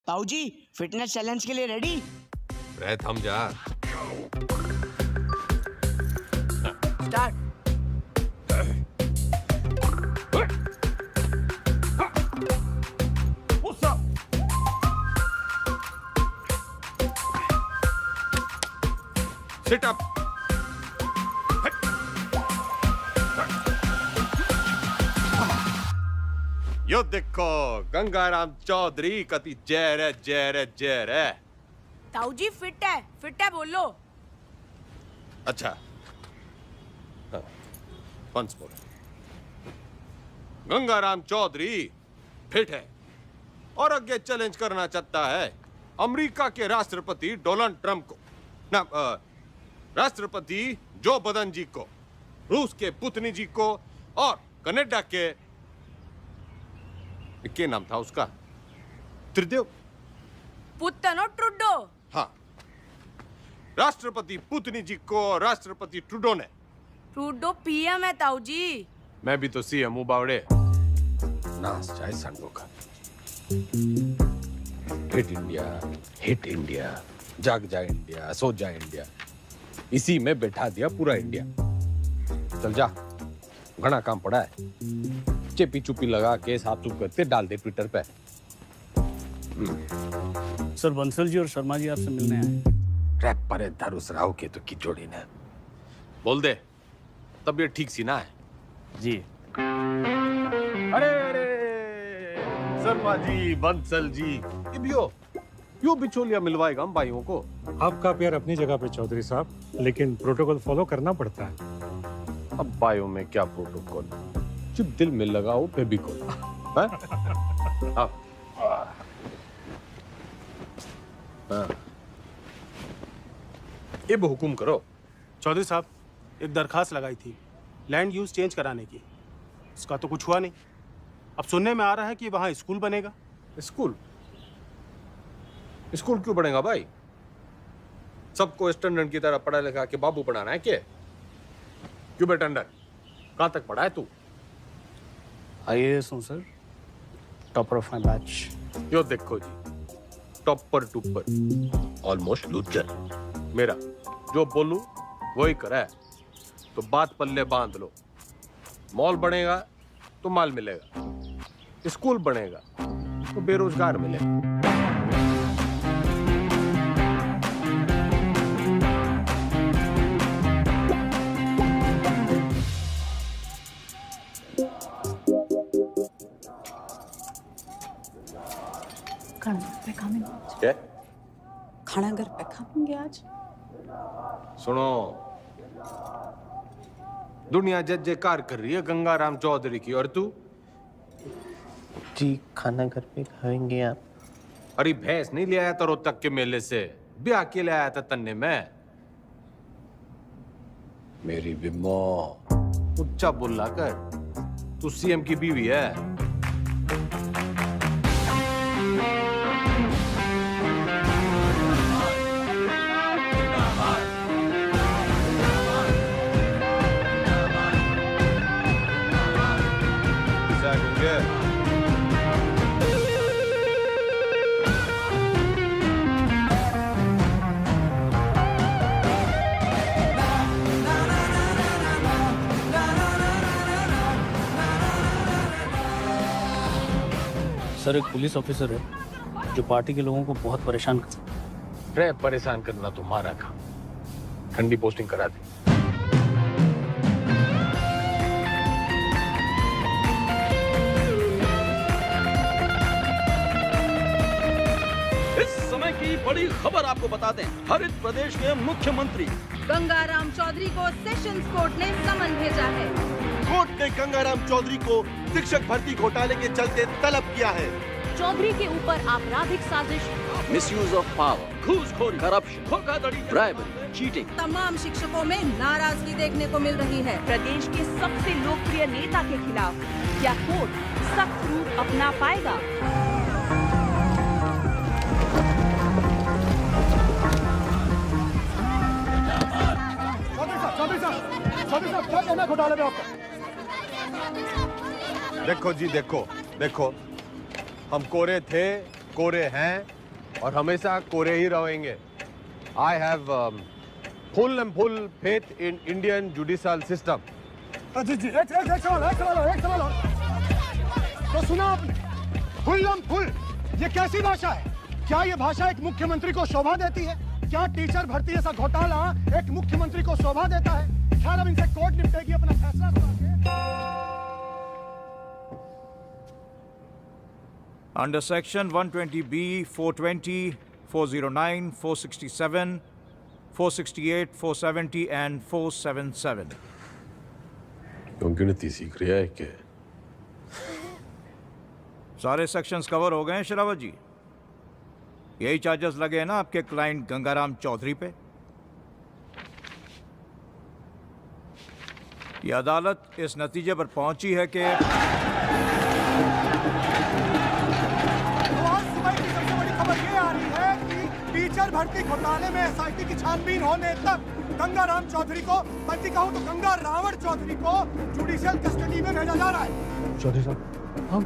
ताऊ जी fitness challenge के लिए रेडी? रह थम जा। स्टार्ट। Sit up. यो देखो गंगाराम चौधरी कति जहर है, जहर है, जहर है। ताऊ जी फिट है बोलो। अच्छा once more. Gangaram Chaudhary fit है और आगे चैलेंज करना चाहता है अमेरिका के राष्ट्रपति डोनाल्ड ट्रंप को, ना राष्ट्रपति जो बदन जी को, रूस के पुतिन जी को और कनाडा के क्या नाम था उसका, त्रिदेव पुतनो ट्रुडो। हाँ, राष्ट्रपति पुतिन जी को राष्ट्रपति ट्रुडो ने। ट्रुडो पीएम है ताऊ जी। मैं भी तो सीएम हूँ बावड़े। नाच जाए संडो का। हिट इंडिया, जाग जाए इंडिया, सो जाए इंडिया, इसी में बैठा दिया पूरा इंडिया। चल जा, घना काम पड़ा है। चेपी चुपी लगा के साफ सुफ करते डाल दे ट्विटर पे। सर बंसल जी और शर्मा जी आपसे मिलने आए। रैप पर धरुस राव के तो की जोड़ी ने। बोल दे, तबीयत ठीक सी ना है? जी। अरे शर्मा जी, बंसल जी, ये भी हो। यो बिचौलिया मिलवाएगा हम भाइयों को। आपका प्यार अपनी जगह पे चौधरी साहब, लेकिन प्रोटोकॉल फॉलो करना पड़ता है। अब भाइयों में क्या प्रोटोकॉल, जब दिल में लगाओ फेविकोल। अब हुकुम करो। चौधरी साहब एक दरखास्त लगाई थी लैंड यूज चेंज कराने की, इसका तो कुछ हुआ नहीं। अब सुनने में आ रहा है कि वहाँ स्कूल बनेगा। स्कूल? स्कूल क्यों बनेगा भाई? सबको स्टैंडर्ड की तरह पढ़ा लिखा के बाबू बनाना है क्या? क्यों बेटा अंडर, कहाँ तक पढ़ा है तू? आईएएस हूँ sir, topper of my batch. यो देखो जी, टॉपर टूपर, ऑलमोस्ट लूजर। मेरा जो बोलूं वही करा है, तो बात पल्ले बांध लो। मॉल बनेगा तो माल मिलेगा, स्कूल बनेगा तो बेरोजगार मिलेगा। क्या? खाना घर पे खाएंगे आज। सुनो, दुनिया जय जयकार कर रही है गंगाराम चौधरी की, और तू? जी खाना घर पे खाएंगे आप। अरे भैंस नहीं ले आया था रोहतक के मेले से, ब्याह के ले आया था तन्ने में। मेरी बिम्मो उच्चा बोला कर, तू सीएम की बीवी है। सर एक पुलिस ऑफिसर है जो पार्टी के लोगों को बहुत परेशान कर सकता है। रे परेशान करना तुम्हारा काम, ठंडी पोस्टिंग करा दे। इस समय की बड़ी खबर आपको बता दें, हरित प्रदेश के मुख्यमंत्री गंगाराम चौधरी को सेशंस कोर्ट ने समन भेजा है। कोर्ट ने गंगाराम चौधरी को शिक्षक भर्ती घोटाले के चलते तलब किया है। चौधरी के ऊपर आपराधिक साजिश, मिसयूज ऑफ पावर, घूसखोरी, करप्शन, धोखाधड़ी, ड्राइवरी, चीटिंग, तमाम शिक्षकों में नाराजगी देखने को मिल रही है। प्रदेश के सबसे लोकप्रिय नेता के खिलाफ क्या कोर्ट सख्त रूप अपना पाएगा? क्या कहना घोटाले में आपका? देखो जी, देखो देखो, हम कोरे थे, कोरे हैं और हमेशा कोरे ही रहेंगे। I have full and full faith in Indian judicial system. जी जी, एक सवाल और। तो सुना आपने, फुल, ये कैसी भाषा है? क्या ये भाषा एक मुख्यमंत्री को शोभा देती है? क्या टीचर भर्ती जैसा घोटाला एक मुख्यमंत्री को शोभा देता है? खैर, अब इनसे कोर्ट निपटेगी अपना फैसला सुना के। Under Section 120B, 420, 409, 467, 468, 470 and 477. क्यों गिनती सीख रहा है क्या? सारे सेक्शंस कवर हो गए हैं शरावत जी। यही चार्जेस लगे हैं ना आपके क्लाइंट गंगाराम चौधरी पे? ये अदालत इस नतीजे पर पहुंची है कि टीचर भर्ती घोटाले में एसआईटी की छानबीन होने तक गंगाराम चौधरी को, बल्कि कहूं तो गंगा रावण चौधरी को जुडिशियल कस्टडी में भेजा जा रहा है। चौधरी साहब, हम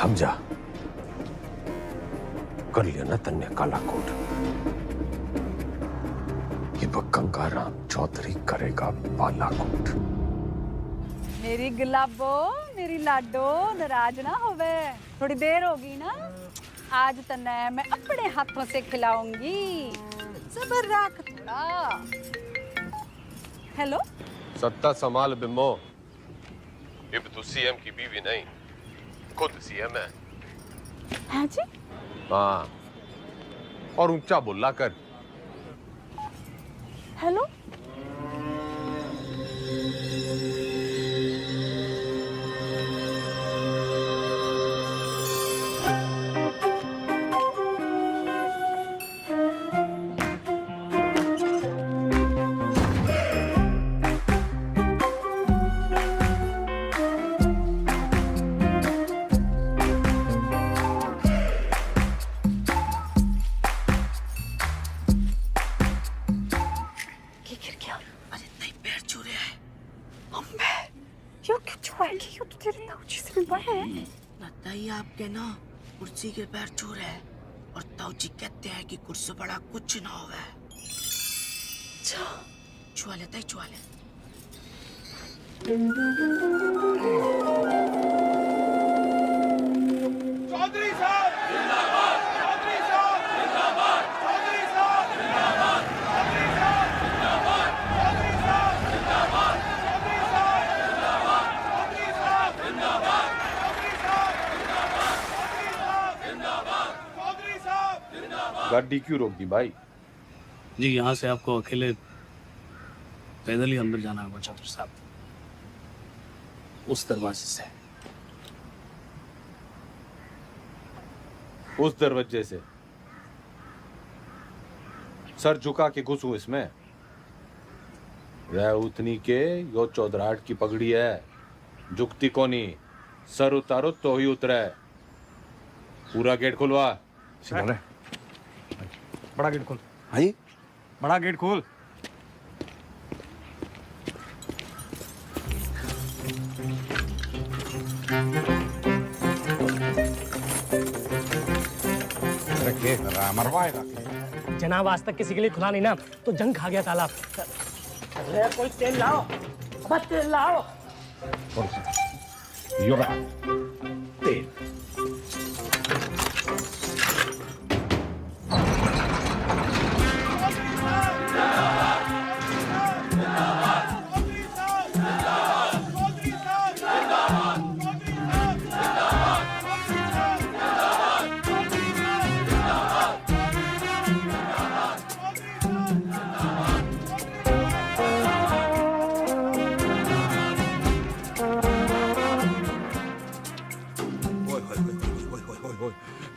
थम जा। कर लिया ना तन्ने काला कोट। ये गंगाराम चौधरी करेगा बाला कोट। मेरी गुलाबो, मेरी लाडो, नाराज ना होवे। थोड़ी देर होगी ना, आज तन्ने मैं अपने हाथों से खिलाऊंगी। सबर रख थोड़ा। हेलो, सत्ता संभाल बिम्बो। ये तो सीएम की बीवी नहीं, खुद सीएम है। हाँ जी? हाँ, और ऊंचा बोला कर। हेलो, लगता ही आपके ना कुर्सी के पैर छू रहे हैं, और ताऊजी कहते हैं कि कुर्सी बड़ा कुछ ना होवे। छुआ लेता ही छुआ ले। चौधरी साहब जिंदाबाद, चौधरी साहब जिंदाबाद, चौधरी साहब जिंदाबाद, चौधरी साहब जिंदाबाद, चौधरी साहब जिंदाबाद, चौधरी साहब जिंदाबाद, चौधरी साहब जिंदाबाद, चौधरी साहब जिंदाबाद, चौधरी साहब जिंदाबाद। गाड़ी क्यों रोक दी भाई? जी, यहाँ से आपको अकेले पैदल ही अंदर जाना होगा चौधरी साहब, उस दरवाजे से। उस दरवाजे से? सर झुका के घुसूं इसमें? रह उतनी के यो चौधराहट की पगड़ी है, झुकती कोनी। सर उतारो तो ही उतरे। पूरा गेट खुलवा। बड़ा गेट खोल। हाँ जी, बड़ा गेट खोल। जनाब, आज तक किसी के लिए खुला नहीं ना, तो जंग खा गया ताला। अरे कोई तेल लाओ, बस तेल लाओ। तेल।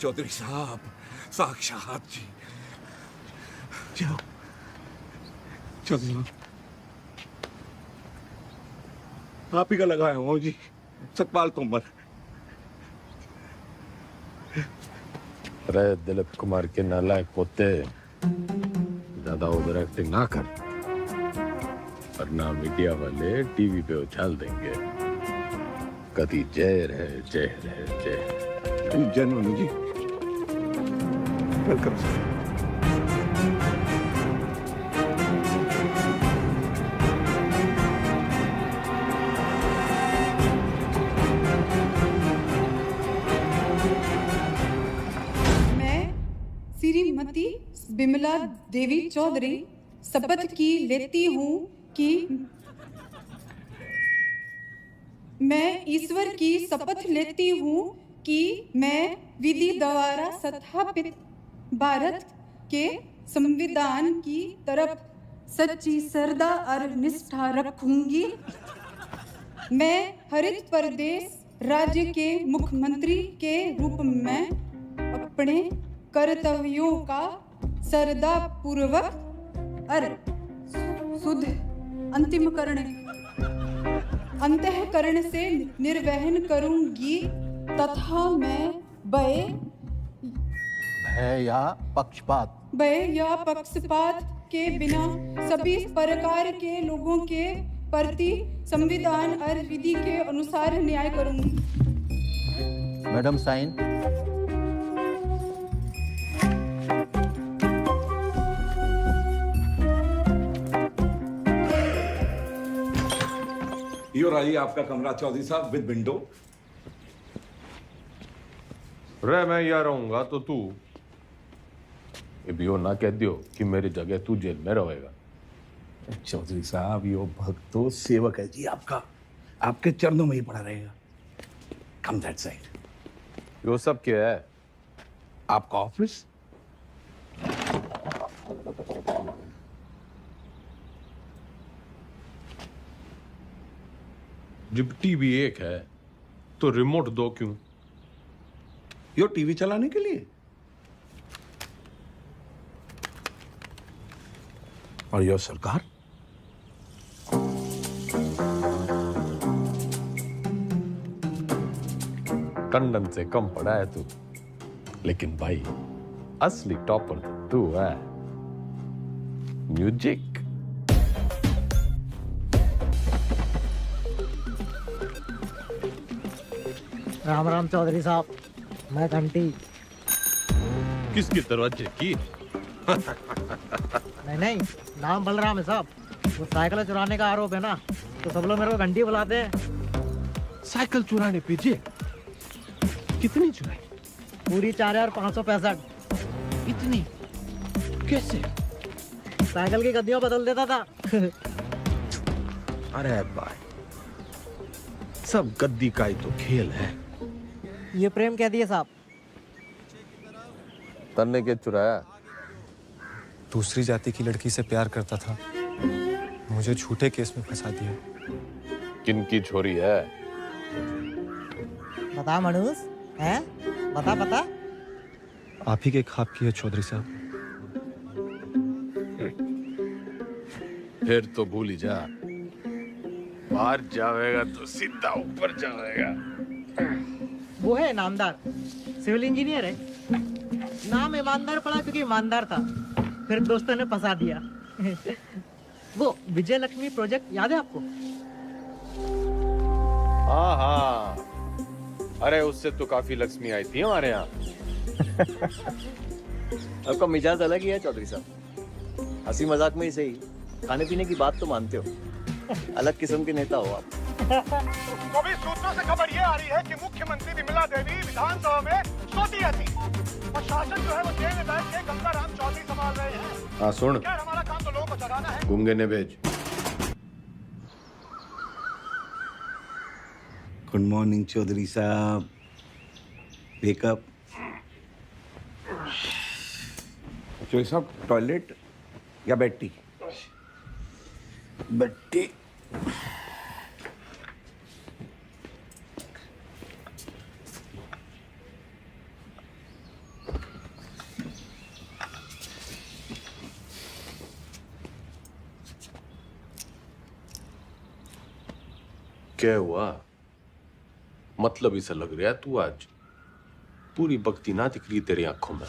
चौधरी साहब, साक्षात जी। जाओ चौधरी साहब, आप ही का लगाया हूँ जी, सतपाल तोमर। अरे दिलीप कुमार के नालायक पोते, ज्यादा ओवर एक्टिंग ना कर, वरना मीडिया वाले टीवी पे उछाल देंगे। कभी जय रहे, जय रहे, जय। जनरल जी, वेलकम सर। मैं श्रीमती बिमला देवी चौधरी शपथ की लेती हूँ कि मैं ईश्वर की शपथ लेती हूँ कि मैं विधि द्वारा स्थापित भारत के संविधान की तरफ सच्ची श्रद्धा और निष्ठा रखूंगी। मैं हरित प्रदेश राज्य के मुख्यमंत्री के रूप में अपने कर्तव्यों का श्रद्धा पूर्वक और शुद्ध अंतःकरण से निर्वहन करूंगी तथा मैं भय या पक्षपात के बिना सभी प्रकार के लोगों के प्रति संविधान और विधि के अनुसार न्याय करूंगी। Madam sign. यो रही आपका कमरा चौधरी साहब विद विंडो। रे मैं यहाँ रहूंगा तो तू ये भी ना कह दियो कि मेरी जगह तू जेल में रहेगा। चौधरी साहब यो भक्तो सेवक है जी आपका, आपके चरणों में ही पड़ा रहेगा। कम दैट साइड। यो सब क्या है? आपका ऑफिस। जब टीवी एक है तो रिमोट दो क्यों? यो टीवी चलाने के लिए। और यो सरकार। टंडन से कम पड़ा है तू, लेकिन भाई असली टॉपर तो तू है। म्यूजिक। राम राम चौधरी साहब, मैं घंटी। किसके दरवाजे की? नहीं, नाम बलराम है साहब। वो साइकिल चुराने का आरोप है ना, तो सब लोग मेरे को घंटी बुलाते हैं। साइकिल चुराने पे जेल? कितनी चुराई? पूरी 4,565। इतनी? कैसे? साइकिल की गद्दियां बदल देता था। अरे भाई, सब गद्दी का ही तो खेल है। ये प्रेम कह दिए साहब। तन्ने के चुराया? दूसरी जाति की लड़की से प्यार करता था, मुझे झूठे केस में फंसा दिया। किनकी छोरी है? बता मनुष है, बता। आप ही के ख्वाब की है चौधरी साहब। फिर तो भूल ही जा, बाहर जाएगा तो सीधा ऊपर जाएगा। वो है नामदार, सिविल इंजीनियर है। नाम ईमानदार पड़ा क्योंकि ईमानदार था, फिर दोस्तों ने फंसा दिया। वो विजय लक्ष्मी प्रोजेक्ट याद है आपको? हाँ, अरे उससे तो काफी लक्ष्मी आई थी हमारे यहाँ। आपका मिजाज अलग ही है चौधरी साहब, हंसी मजाक में ही सही, खाने पीने की बात तो मानते हो। अलग किस्म के नेता हो आप। अभी सूत्रों से खबर ये आ रही है कि मुख्यमंत्री विमला देवी विधानसभा में सोती रहती और शासन जो है वो जेल में बैठ के गंगाराम चौधरी संभाल रहे हैं। हाँ सुन, क्या हमारा काम तो लोगों को जगाना है। गूंगे ने भेज। गुड मॉर्निंग चौधरी साहब। वेकअप। चौधरी साहब टॉयलेट या बेड-टी? बेड-टी। क्या हुआ? मतलब इसे लग रहा है तू आज पूरी भक्ति ना दिख रही तेरी आंखों में।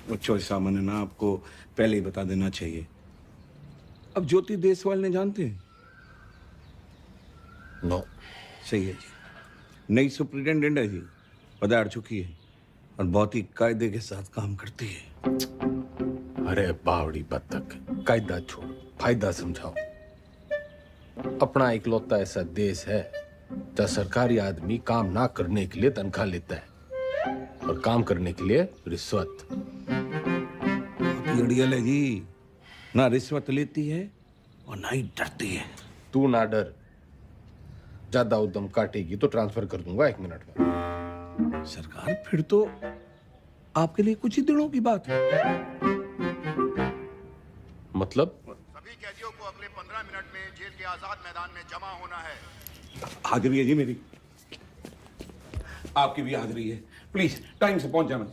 वो चौधरी साहब ने ना आपको पहले ही बता देना चाहिए। अब ज्योति देसवाल ने जानते हैं? नो। सही है जी, नई सुप्रिंटेंडेंट है जी, पधार चुकी है और बहुत ही कायदे के साथ काम करती है। अरे बावड़ी बत्तख, कायदा छोड़, फायदा समझाओ। अपना इकलौता ऐसा देश है जहाँ सरकारी आदमी काम ना करने के लिए तनख्वाह लेता है और काम करने के लिए रिश्वत। अड़ियल है जी, ना रिश्वत लेती है और ना ही डरती है। तू ना डर, ज्यादा उद्यम काटेगी तो ट्रांसफर कर दूंगा 1 मिनट में। सरकार फिर तो आपके लिए कुछ ही दिनों की बात है। मतलब? सभी कैदियों को अगले 15 मिनट में जेल के आजाद मैदान में जमा होना है। हाजिरी है जी मेरी, आपकी भी हाजिरी है। प्लीज टाइम से पहुंच जाना।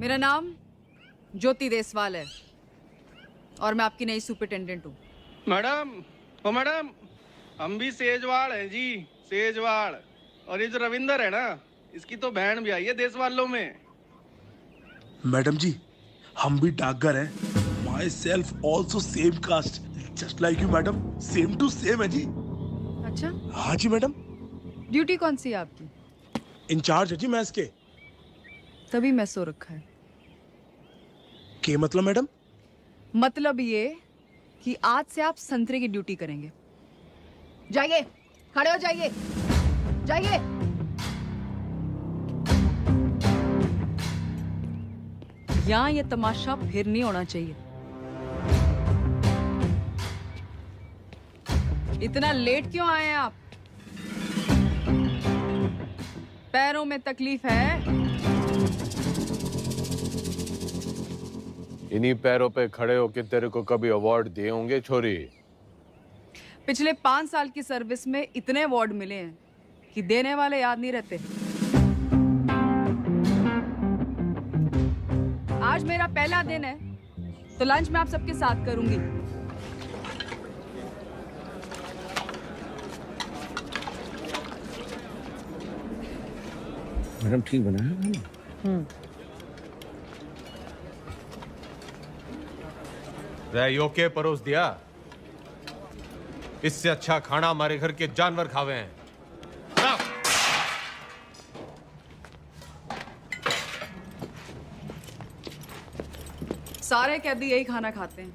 मेरा नाम ज्योति देसवाल है और मैं आपकी नई सुपरिटेंडेंट हूँ। मैडम, ओ मैडम, हम भी सेजवाड़ हैं जी, सेजवाड़। और ये जो रविंदर है ना, इसकी तो बहन भी आई है देश वालों में। मैडम जी, हम भी डाकघर हैं। Myself also same caste, just like you madam, same to same है जी। अच्छा? हाँ जी मैडम। ड्यूटी कौन सी है आपकी? इंचार्ज है जी मैस के। तभी मैं सो रखा है। के मतलब मैडम? मतलब ये कि आज से आप संतरे की ड्यूटी करेंगे। जाइए, खड़े हो जाइए, जाइए। यहां ये तमाशा फिर नहीं होना चाहिए। इतना लेट क्यों आए हैं आप? पैरों में तकलीफ है? इन्हीं पैरों पे खड़े होके तेरे को कभी अवार्ड दिए होंगे छोरी? पिछले 5 साल की सर्विस में इतने अवार्ड मिले हैं कि देने वाले याद नहीं रहते। आज मेरा पहला दिन है तो लंच मैं आप सबके साथ करूंगी। मैडम ठीक बना है? योके परोस दिया। इससे अच्छा खाना हमारे घर के जानवर खावे हैं। सारे कैदी यही खाना खाते हैं,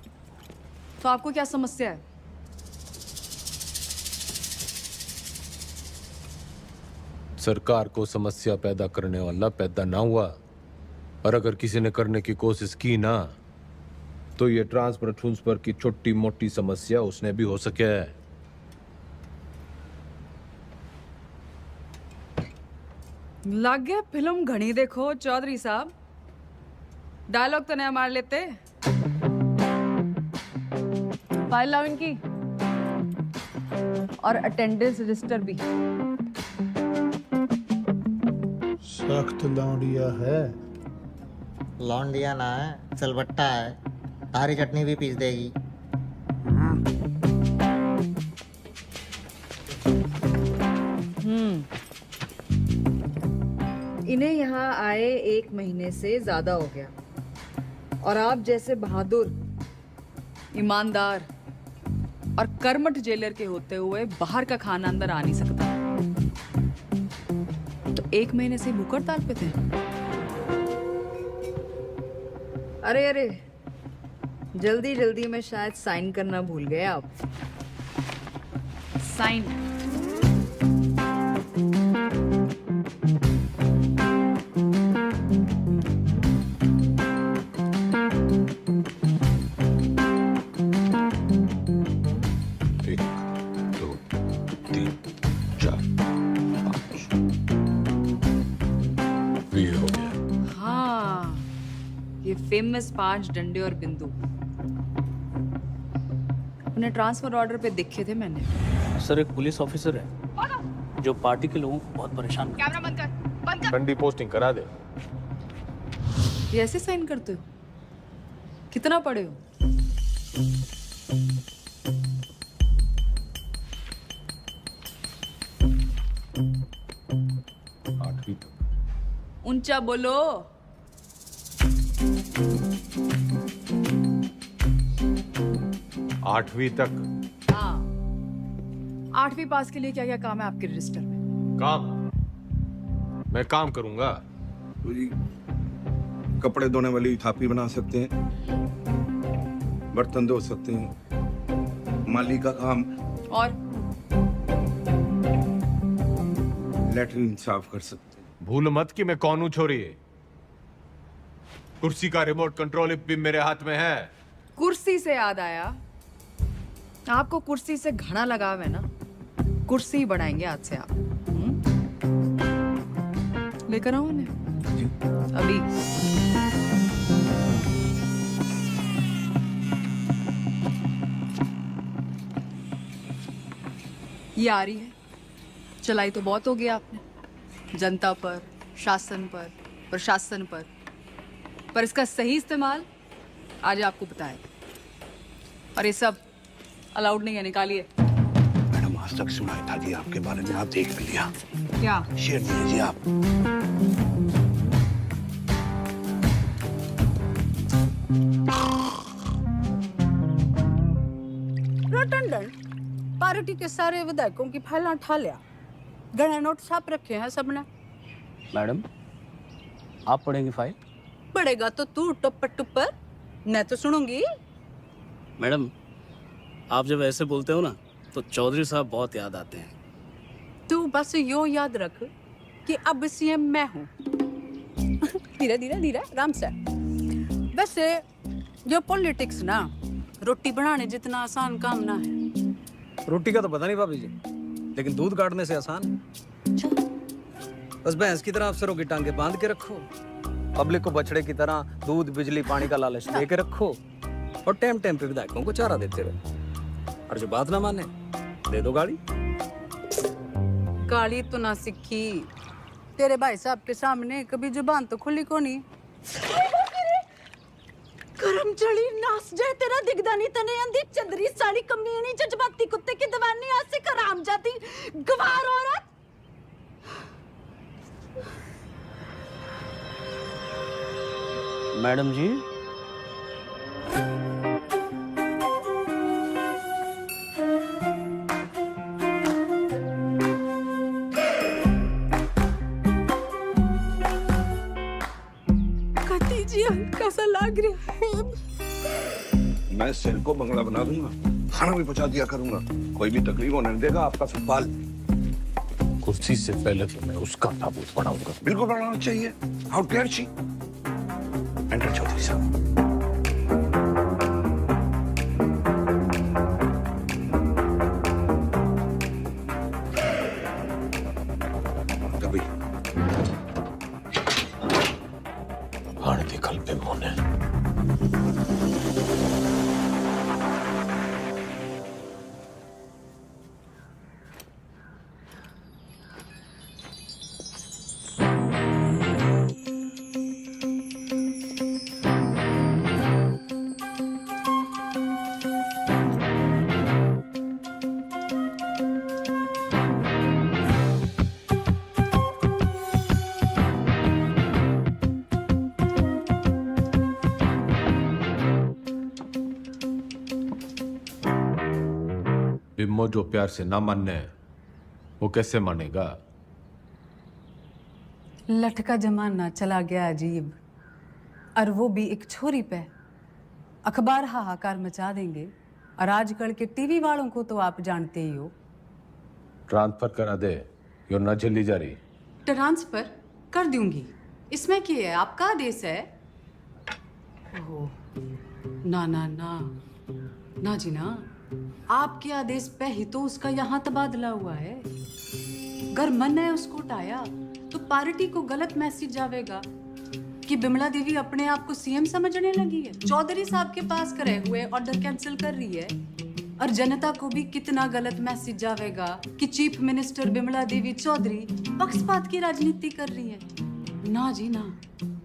तो आपको क्या समस्या है? सरकार को समस्या पैदा करने वाला पैदा ना हुआ, और अगर किसी ने करने की कोशिश की ना, तो ये ट्रांसफर की छोटी मोटी समस्या उसने भी हो सके। लग गया फिल्म घनी देखो चौधरी साहब। डायलॉग तो नया मार लेते। फाइल लाओ इनकी, और अटेंडेंस रजिस्टर भी। सख्त लौंडिया है। लौंडिया ना है, सलबट्टा है। तारी चटनी भी पीस देगी। इन्हें यहाँ आए 1 महीने से ज्यादा हो गया, और आप जैसे बहादुर, ईमानदार और कर्मठ जेलर के होते हुए बाहर का खाना अंदर आ नहीं सकता। तो 1 महीने से भूख हड़ताल पे थे। अरे अरे, जल्दी जल्दी में शायद साइन करना भूल गए आप। साइन। फेमस 5 डंडे और बिंदु अपने ट्रांसफर ऑर्डर पे देखे थे मैंने। सर, एक पुलिस ऑफिसर है जो पार्टी के लोगों को बहुत परेशान करता है। कैमरा बंद कर, बंद कर। ठंडी पोस्टिंग करा दे। ये ऐसे साइन करते हो? कितना पढ़े हो? ऊंचा बोलो। 8वीं तक। हाँ, 8वीं पास के लिए क्या क्या काम है आपके रजिस्टर में? काम? मैं काम करूंगा। जी, कपड़े धोने वाली थापी बना सकते हैं, बर्तन धो सकते हैं, माली का काम और लेटरिन साफ कर सकते हैं। भूल मत कि मैं कौन हूं छोरी। कुर्सी का रिमोट कंट्रोल भी मेरे हाथ में है। कुर्सी से याद आया, आपको कुर्सी से घना लगाव है ना, कुर्सी ही बनाएंगे आज से आप। लेकर आओ उन्हें अभी। ये आ रही है, चलाई तो बहुत हो गया आपने, जनता पर, शासन पर, प्रशासन पर इसका सही इस्तेमाल आज आपको बताएगा। और ये सब अलाउड नहीं है, निकालिए। मैडम आज तक सुना था जी आपके बारे में, आप देख भी लिया। क्या? शेयर नहीं जी आप। टंडन, पार्टी के सारे विधायकों की फाइल उठा लिया, गणे नोट छाप रखे हैं सबने। मैडम, आप पढ़ेंगी फाइल? पढ़ेगा तो तू टुप्पर टुप्पर, मैं तो सुनूंगी। मैडम, आप जब ऐसे बोलते हो ना तो चौधरी साहब बहुत याद आते हैं। तू बस यो याद रख कि अब सीएम मैं हूँ। धीरे धीरे धीरे आराम से। वैसे जो पॉलिटिक्स ना रोटी बनाने जितना आसान काम ना है। रोटी का तो पता नहीं भाभी जी, लेकिन दूध काटने से आसान है। बस भैंस की तरह अफसरों की टांगे बांध के रखो, पब्लिक को बछड़े की तरह दूध बिजली पानी का लालच दे के रखो, और टाइम टाइम पे विधायकों को चारा देते रहो। और जो बात ना माने दे दो गाड़ी। गाली तो ना सीखी, तेरे भाई साहब के सामने कभी जुबान तो खुली को नहीं। करम चढ़ी नास जाए तेरा दिखदा नहीं तने अंधी चंदरी साली कमीनी जज्बाती कुत्ते की दीवानी आसे कराम जाती गवार औरत। मैडम जी, कती जी हल्का सा लग रहा है। मैं सिर को बंगला बना दूंगा, खाना भी पहुंचा दिया करूंगा, कोई भी तकलीफ होने नहीं देगा आपका सवाल। कुर्सी से पहले तो मैं उसका ताबूत बनाऊंगा। बिल्कुल बनाना चाहिए। How dare she. Enter Chaudhary साहब। कभी हाण के कल पे मोने बिम्मो जो प्यार से ना मानने वो कैसे मानेगा? लटका जमाना चला गया अजीब, और वो भी एक छोरी पे। अखबार हाहाकार मचा देंगे, और आजकल के टीवी वालों को तो आप जानते ही हो। ट्रांसफर करा दे, यो ना जल्दी जा रही। ट्रांसफर कर दूंगी, इसमें क्या है, आपका आदेश है। ओह, ना ना ना ना जी ना, आपके आदेश पे ही तो उसका यहाँ तबादला हुआ है। अगर मन है उसको उठाया तो पार्टी को गलत मैसेज जावेगा कि बिमला देवी अपने आप को सीएम समझने लगी है, चौधरी साहब के पास करे हुए ऑर्डर कैंसिल कर रही है। और जनता को भी कितना गलत मैसेज जावेगा कि चीफ मिनिस्टर बिमला देवी चौधरी पक्षपात की राजनीति कर रही है। ना जी ना,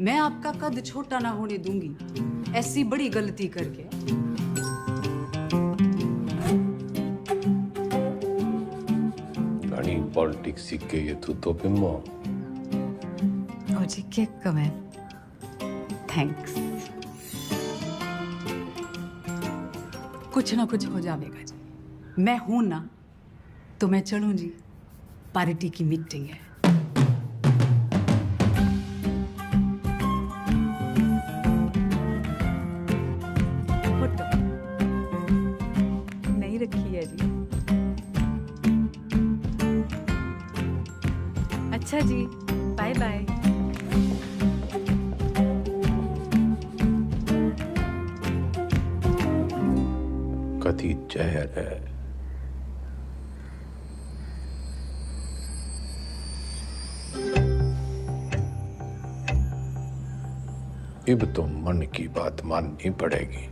मैं आपका कद छोटा ना होने दूंगी ऐसी बड़ी गलती करके। पॉलिटिक्स सीख के ये तू तो बिम्मो। मुझे कमेंट थैंक्स। कुछ ना कुछ हो जाएगा जी, मैं हूं ना तो मैं चलूं जी, पार्टी की मीटिंग है। फोटो नहीं रखी है जी। अच्छा जी, बाय बाय। कथी जहर है। अब तो मन की बात माननी पड़ेगी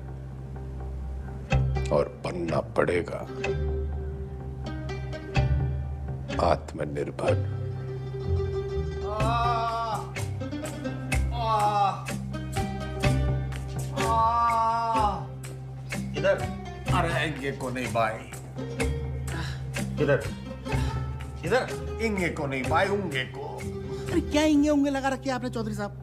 और बनना पड़ेगा आत्मनिर्भर। इधर अरे ये को नहीं भाई, इधर इधर इंगे को नहीं भाई, उंगे को। अरे क्या इंगे उंगे लगा रखे आपने चौधरी साहब?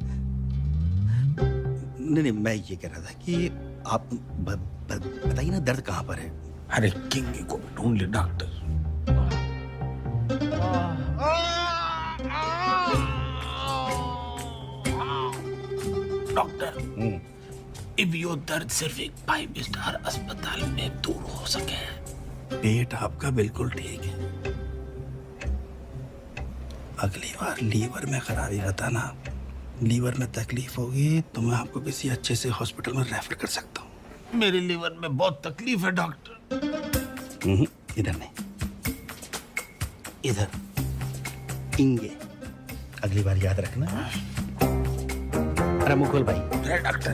नहीं, मैं ये कह रहा था कि आप बताइए ना दर्द कहाँ पर है? अरे किंगे को ढूंढ ले डॉक्टर। डॉक्टर, अब यो दर्द सिर्फ एक 5 स्टार अस्पताल में दूर हो सके। पेट आपका बिल्कुल ठीक है। अगली बार लीवर में खराबी बताना, लीवर में तकलीफ होगी तो मैं आपको किसी अच्छे से हॉस्पिटल में रेफर कर सकता हूँ। मेरे लीवर में बहुत तकलीफ है डॉक्टर। इधर नहीं, इधर इंगे। अगली बार याद रखना। अरे मुकुल भाई। अरे डॉक्टर,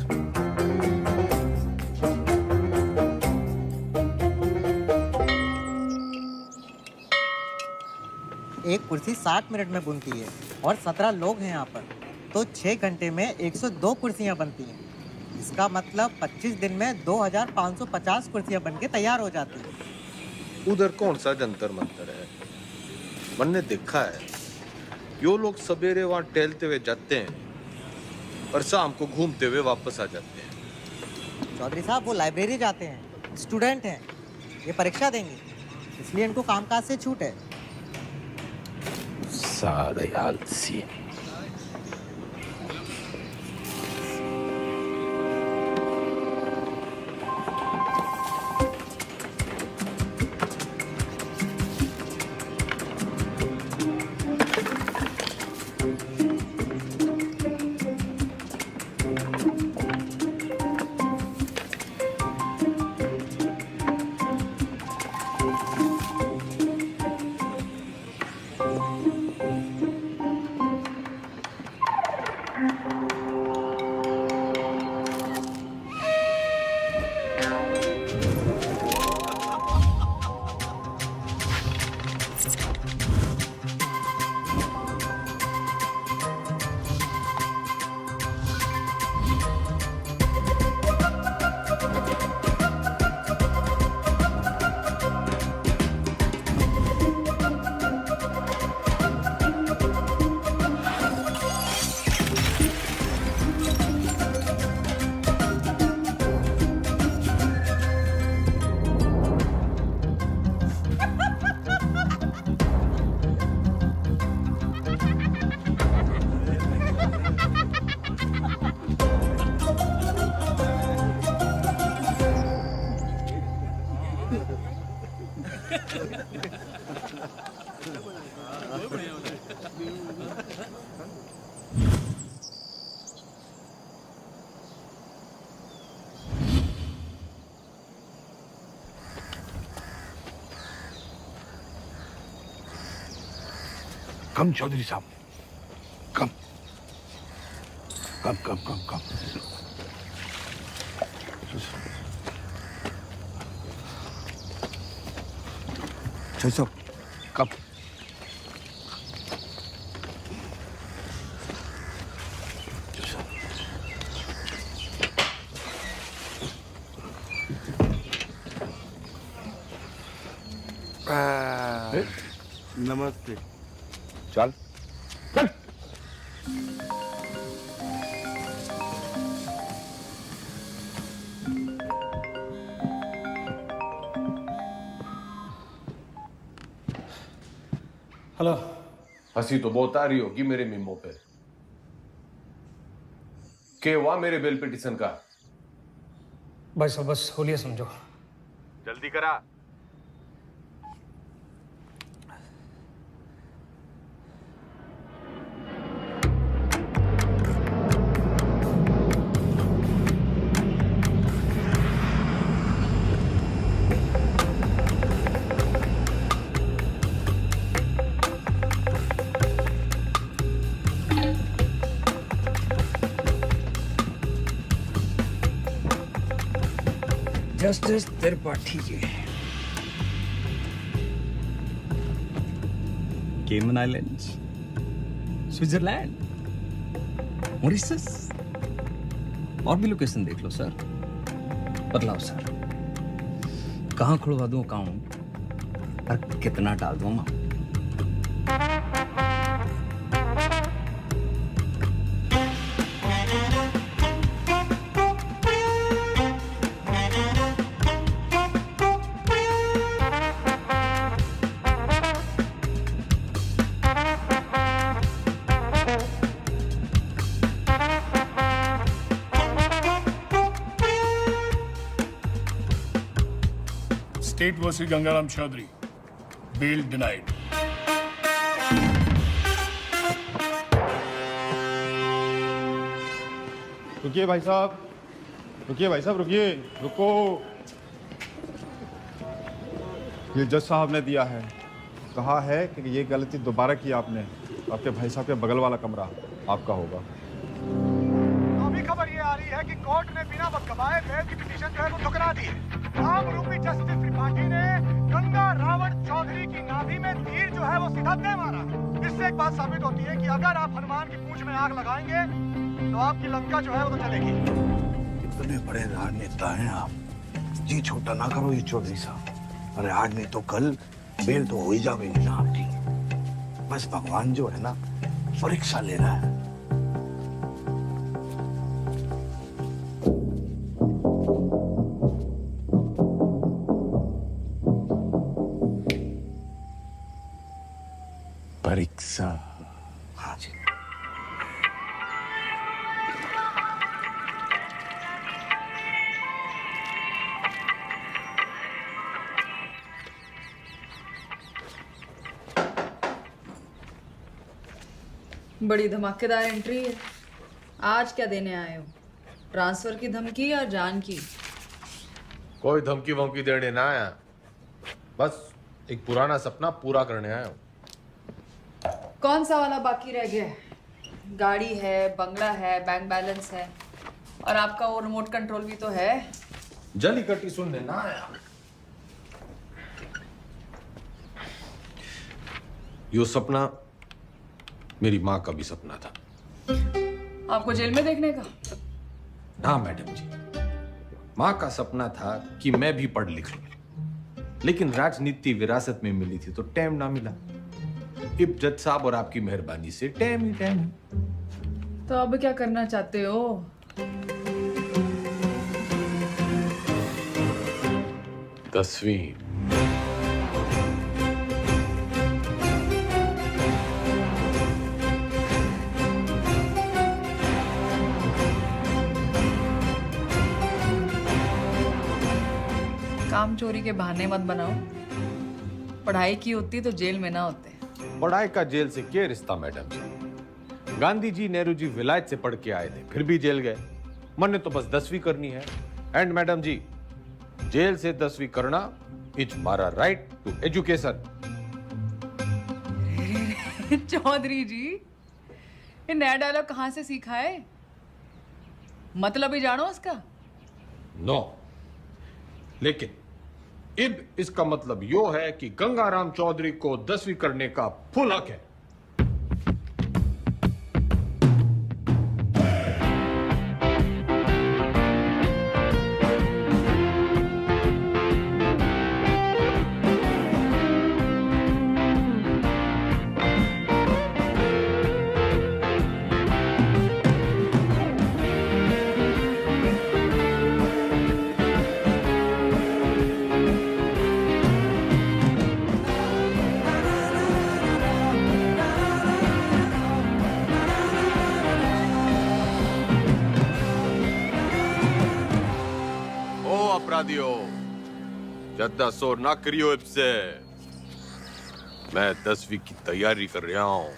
एक कुर्सी 60 मिनट में बनती है और 17 लोग हैं यहाँ पर, तो 6 घंटे में 102 कुर्सियाँ बनती हैं। इसका मतलब 25 दिन में 2550 कुर्सियाँ बन के तैयार हो जाती हैं। उधर कौन सा जंतर मंतर है? मैंने देखा है यो लोग सवेरे वहां टहलते हुए जाते हैं और शाम को घूमते हुए वापस आ जाते हैं। चौधरी साहब वो लाइब्रेरी जाते हैं, स्टूडेंट हैं, ये परीक्षा देंगे, इसलिए इनको कामकाज से छूट है। सारे आलसी। कम चौधरी साहब, कम कम कम कम कम। चौधरी साहब कम। नमस्ते। चल चल। हेलो। हंसी तो बहुत आ रही होगी मेरे मिमो पे। क्या हुआ मेरे बेल पिटीशन का? भाई साहब बस होलिया समझो। जल्दी करा। जस्टिस त्रिपाठी जी, केमन आइलैंड्स, स्विट्जरलैंड, मॉरिशस, और भी लोकेशन देख लो सर। बतलाओ सर, कहाँ खुलवा दूं अकाउंट और कितना डाल दूं amount? State versus Gangaram Chaudhary. Bail denied. रुकिए भाई साहब, रुकिए भाई साहब, रुकिए, रुको। ये जज साहब ने दिया है, कहा है कि ये गलती दोबारा की आपने, आपके भाई साहब के बगल वाला कमरा आपका होगा। अभी खबर ये आ रही है कि कोर्ट ने बिना वक्त गवाए बेल की पिटीशन जो है वो ठुकरा दी है। आरोपी जस्टिस त्रिपाठी ने गंगा रावण चौधरी की नाभि में तीर जो है वो सीधा दे मारा। इससे एक बात साबित होती है कि अगर आप हनुमान की पूंछ में आग लगाएंगे तो आपकी लंका जो है वो तो चलेगी। इतने बड़े राजनेता हैं आप, जी छोटा ना करो ये चौधरी साहब। अरे आज नहीं तो कल बेल तो हो ही जाएगी ना आपकी। बस भगवान जो है ना परीक्षा ले रहा है। परीक्षा। हाँ जी। बड़ी धमाकेदार एंट्री है। आज क्या देने आए हो? ट्रांसफर की धमकी या जान की? कोई धमकी वमकी देने ना आया, बस एक पुराना सपना पूरा करने आया हूँ। कौन सा वाला बाकी रह गया है? गाड़ी है, बंगला है, बैंक बैलेंस है, और आपका वो रिमोट कंट्रोल भी तो है। जली कटी सुनने ना आया। यो सपना मेरी माँ का भी सपना था। आपको जेल में देखने का? ना मैडम जी, माँ का सपना था कि मैं भी पढ़ लिख लूं, लेकिन राजनीति विरासत में मिली थी तो टाइम ना मिला। इब जज साहब और आपकी मेहरबानी से टाइम ही टाइम। तो अब क्या करना चाहते हो? तस्वीर। काम चोरी के बहाने मत बनाओ। पढ़ाई की होती तो जेल में ना होते। पढ़ाई का जेल से क्या रिश्ता मैडम जी? गांधी जी, नेहरू जी विलायत से पढ़ के आए थे, फिर भी जेल गए। मन ने तो बस 10वीं करनी है। एंड मैडम जी, जेल से 10वीं करना इज हमारा राइट टू एजुकेशन। चौधरी जी, ये नया डायलॉग कहाँ से सीखा है? मतलब ही जानो उसका? नो, लेकिन इब इसका मतलब यो है कि गंगाराम चौधरी को 10वीं करने का फुल हक है। बना दियो। ज्यादा शोर ना करियो इससे। मैं 10वीं की तैयारी कर रहा हूँ।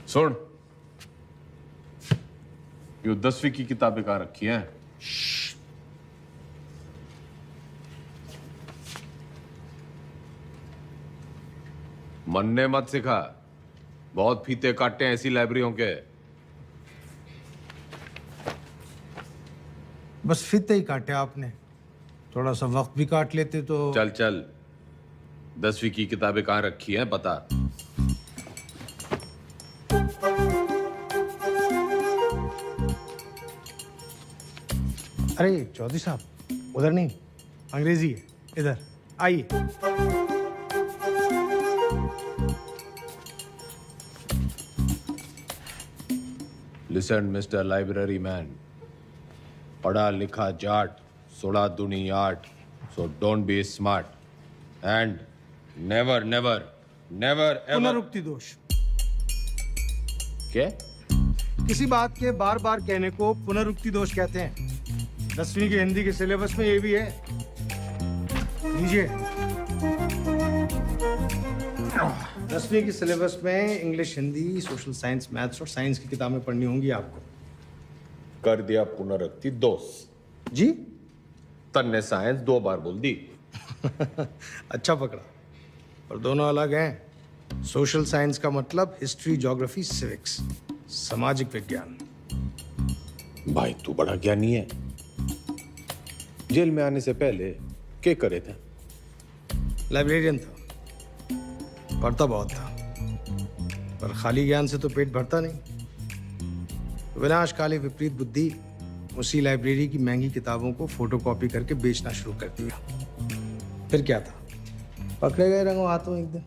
सुन, ये 10वीं की किताबें कहाँ रखी हैं? मन ने मत सिखा, बहुत फीते काटे हैं ऐसी लाइब्रेरियों के। बस फीते ही काटे आपने, थोड़ा सा वक्त भी काट लेते तो। चल चल, 10वीं की किताबें कहाँ रखी हैं बता। अरे चौधरी साहब, उधर नहीं, अंग्रेजी है, इधर आइए। Listen, Mr. Library Man. पढ़ा लिखा जाट, सोड़ा दुनी आट. So don't be smart. And never, never, never ever. पुनरुक्ति दोष। क्या? किसी बात के बार बार कहने को पुनरुक्ति दोष कहते हैं। 10वीं के हिंदी के सिलेबस में ये भी है। लीजिए। 10वीं के सिलेबस में English, Hindi, social science, maths और साइंस की किताबें पढ़नी होंगी आपको। कर दिया पुनरुक्ति दोष। जी? तन्ने साइंस 2 बार बोल दी। अच्छा पकड़ा, पर दोनों अलग हैं। सोशल साइंस का मतलब हिस्ट्री, ज्योग्राफी, सिविक्स, सामाजिक विज्ञान। भाई तू बड़ा ज्ञानी है। जेल में आने से पहले क्या करे थे? लाइब्रेरियन था, पढ़ता बहुत था, पर खाली ज्ञान से तो पेट भरता नहीं। विनाशकाली विपरीत बुद्धि उसी लाइब्रेरी की महंगी किताबों को फोटोकॉपी करके बेचना शुरू कर दिया। फिर क्या था, पकड़े गए रंगों हाथों एक दिन।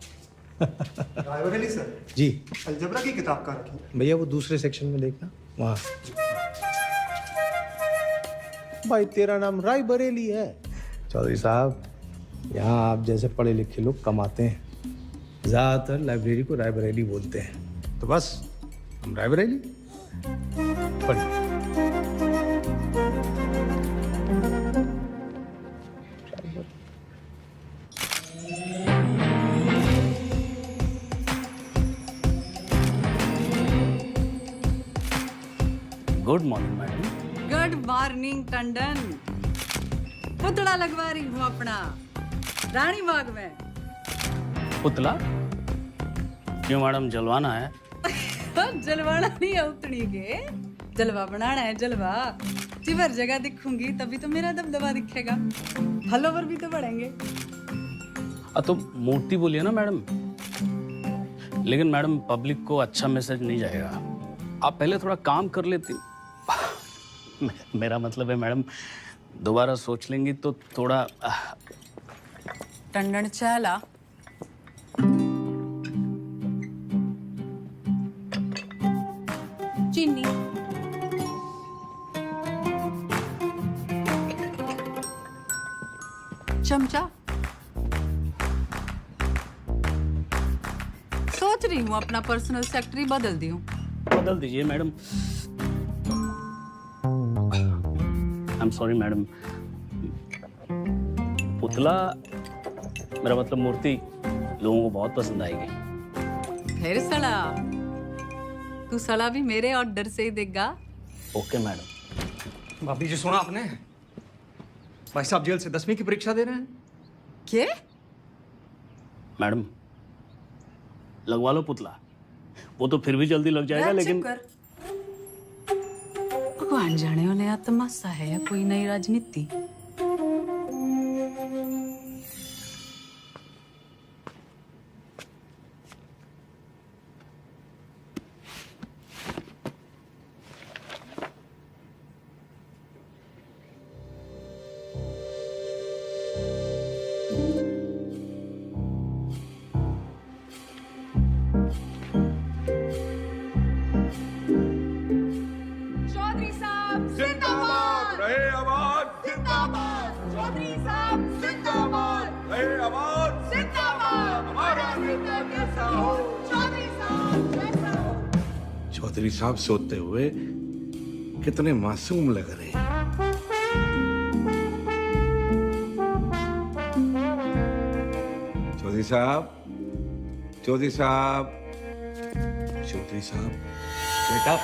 रायबरेली सर जी, अलजबरा की किताब कहाँ रखी? भैया वो दूसरे सेक्शन में देखना, वहाँ। भाई तेरा नाम राय बरेली है। चौधरी साहब, यहाँ आप जैसे पढ़े लिखे लोग कम आते हैं। ज्यादातर लाइब्रेरी को रायबरेली बोलते हैं, तो बस हम रायबरेली। पढ़िए। Good morning madam. Good morning Tandon. पुतला लगवा रही हूँ अपना रानी बाग में। पुतला? क्यों मैडम, जलवाना है? जलवाना नहीं है, उतनी के जलवा बनाना है। जलवा चिवर जगह दिखूंगी तभी तो मेरा दबदबा दिखेगा, फॉलोवर भी तो बढ़ेंगे। तो मूर्ति बोलिए ना मैडम। लेकिन मैडम, पब्लिक को अच्छा मैसेज नहीं जाएगा। आप पहले थोड़ा काम कर लेती। मेरा मतलब है मैडम, दोबारा सोच लेंगी तो थोड़ा। टंडन चाला चीनी, चमचा। सोच रही हूँ अपना पर्सनल सेक्रेटरी बदल दी हूँ। बदल दीजिए madam. I am sorry madam. पुतला, मेरा मतलब मूर्ति, लोगों को बहुत पसंद आएगी। फिर सड़ा, तू सड़ा भी मेरे ऑर्डर से ही देगा। Okay madam. भाभी जी, सुना आपने? भाई साहब जेल से 10वीं की परीक्षा दे रहे हैं। क्या? मैडम, लगवा लो पुतला, वो तो फिर भी जल्दी लग जाएगा। लेकिन भगवान जाने हो नया तमाशा है या कोई नई राजनीति। चौधरी साहब सोते हुए कितने मासूम लग रहे हैं। चौधरी साहब, चौधरी साहब, चौधरी साहब, बेटा।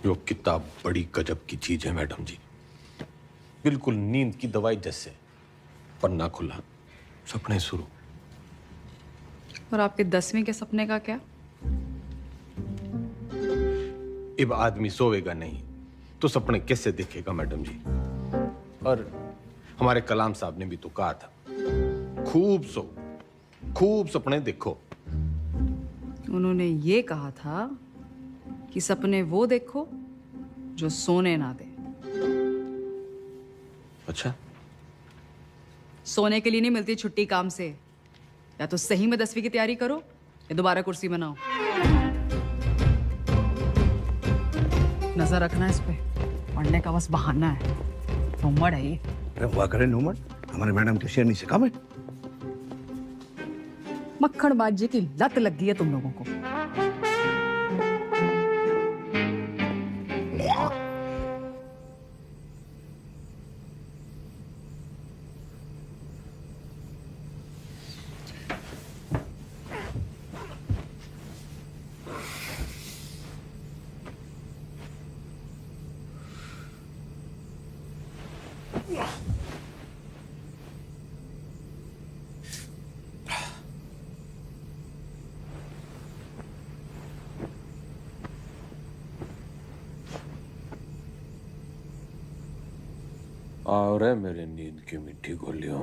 यो किताब बड़ी गजब की चीज है मैडम जी, बिल्कुल नींद की दवाई जैसे। पन्ना खुला, सपने शुरू। और आपके 10वें के सपने का क्या? अब आदमी सोएगा नहीं तो सपने कैसे देखेगा मैडम जी। और हमारे कलाम साहब ने भी तो कहा था, खूब सो, खूब सपने देखो। उन्होंने ये कहा था कि सपने वो देखो जो सोने ना दे। अच्छा, सोने के लिए नहीं मिलती छुट्टी काम से। या तो सही में 10वीं की तैयारी करो या दोबारा कुर्सी बनाओ। नजर रखना इस पे, पढ़ने का बस बहाना है। नोमड़ है ये। अरे हुआ करे नोमड़, हमारे मैडम तो शेरनी से कम है। मक्खन बाजी की लत लग गई है तुम लोगों को। और मेरे नींद की मिट्टी गोलियों।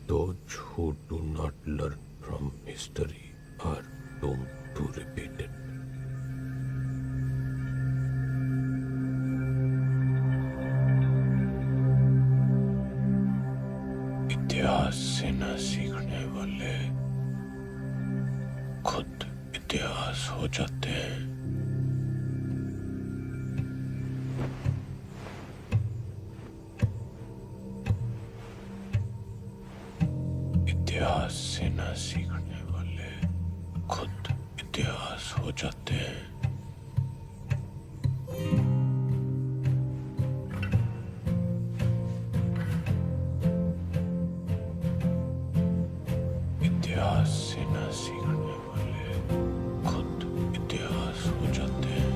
Those who do not learn from history are doomed to repeat it. इतिहास से न सीखने वाले खुद इतिहास हो जाते हैं। इतिहास से न सीखने वाले खुद इतिहास हो जाते हैं। इतिहास से न सीखने वाले खुद इतिहास हो जाते हैं।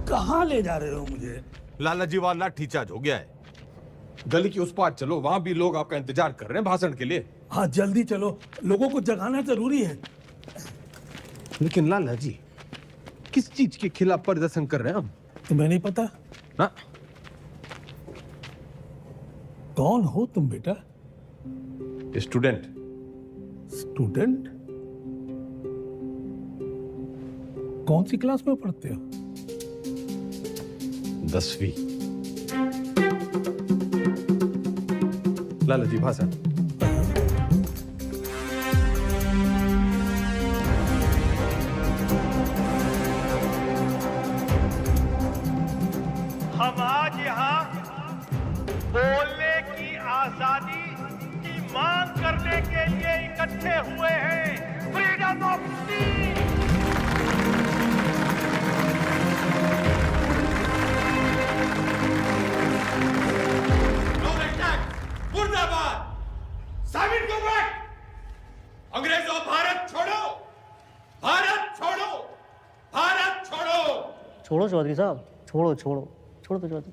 कहाँ ले जा रहे हो मुझे? लाला जी वाला लाठीचार्ज हो गया है। गली की उस पार चलो, वहां भी लोग आपका इंतजार कर रहे हैं भाषण के लिए। हाँ जल्दी चलो, लोगों को जगाना जरूरी है। लेकिन लाला जी, किस चीज के खिलाफ प्रदर्शन कर रहे हैं हम? तुम्हें नहीं पता ना? कौन हो तुम बेटा? स्टूडेंट। स्टूडेंट? कौन सी क्लास में पढ़ते हो? 10वीं। लाला जी भाषण। हम आज यहाँ बोलने की आजादी की मांग करने के लिए इकट्ठे हुए हैं। फ्रीडम मुर्दाबाद। साबित को बैक। अंग्रेजों भारत छोड़ो, भारत छोड़ो, भारत छोड़ो। छोड़ो चौधरी साहब, छोड़ो छोड़ो छोड़ो तो Chaudhary.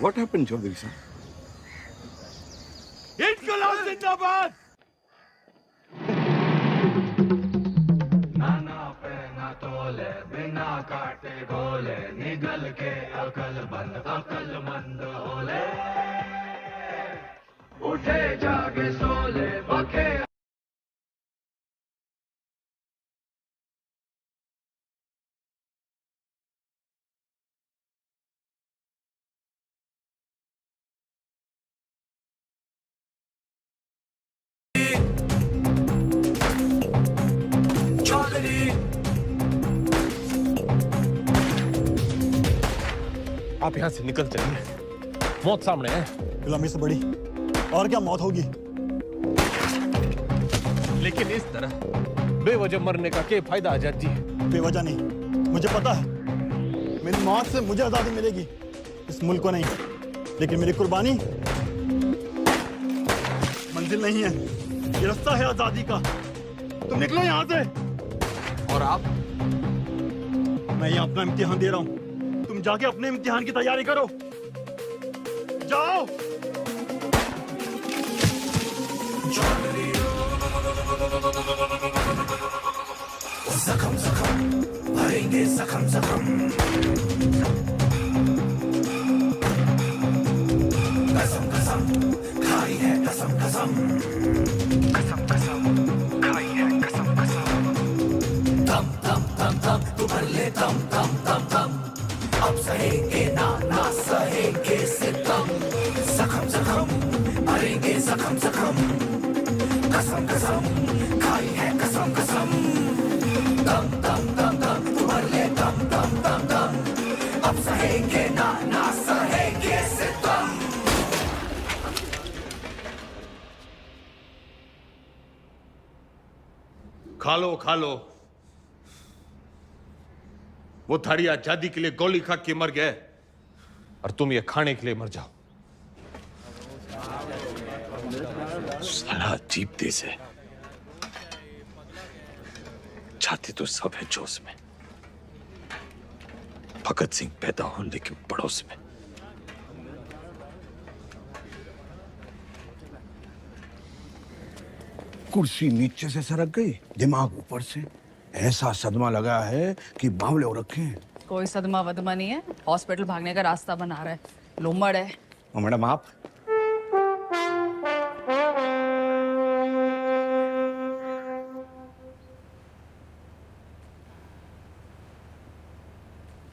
What happened, Chaudhary sir? इनकलाब जिंदाबाद। नाना पे ना तोले, बिना काटे गोले, निगल के अकलमंद होले, उठे जागे सोले, बखे आप यहाँ से निकल चलिए, मौत सामने है। गुलामी से बड़ी और क्या मौत होगी। लेकिन इस तरह बेवजह मरने का क्या फायदा आजाद जी? बेवजह नहीं, मुझे पता है मेरी मौत से मुझे आजादी मिलेगी, इस मुल्क को नहीं। लेकिन मेरी कुर्बानी मंजिल नहीं है, ये रास्ता है आजादी का। तुम निकलो यहाँ से। और आप? मैं यहाँ अपना इम्तिहान दे रहा हूँ, तुम जाके अपने इम्तिहान की तैयारी करो। जाओ। जख्म जख्म भरेंगे, जख्म जख्म कसम कसम खाई है, कसम कसम कसम कसम खाई है, कसम कसम दम दम दम दम तू भर ले दम दम दम दम, अब सहेंगे ना सहेंगे सितम, जख्म जख्म भरेंगे, जख्म जख्म कसम कसम खाई है, कसम कसम दम दम दम दम तू भर ले दम दम दम दम, अब सहेंगे ना सहेंगे सितम। खा लो, वो थारी आजादी के लिए गोली खा के मर गए और तुम ये खाने के लिए मर जाओ। साला अजीब देश है, छाती तो सब है जोश में। भगत सिंह पैदा हो लेकिन पड़ोस में। कुर्सी नीचे से सरक गई, दिमाग ऊपर से। ऐसा सदमा लगा है कि बावले हो रखे हैं। कोई सदमा वदमा नहीं है, हॉस्पिटल भागने का रास्ता बना रहा है, लोमड़ है। मैडम आप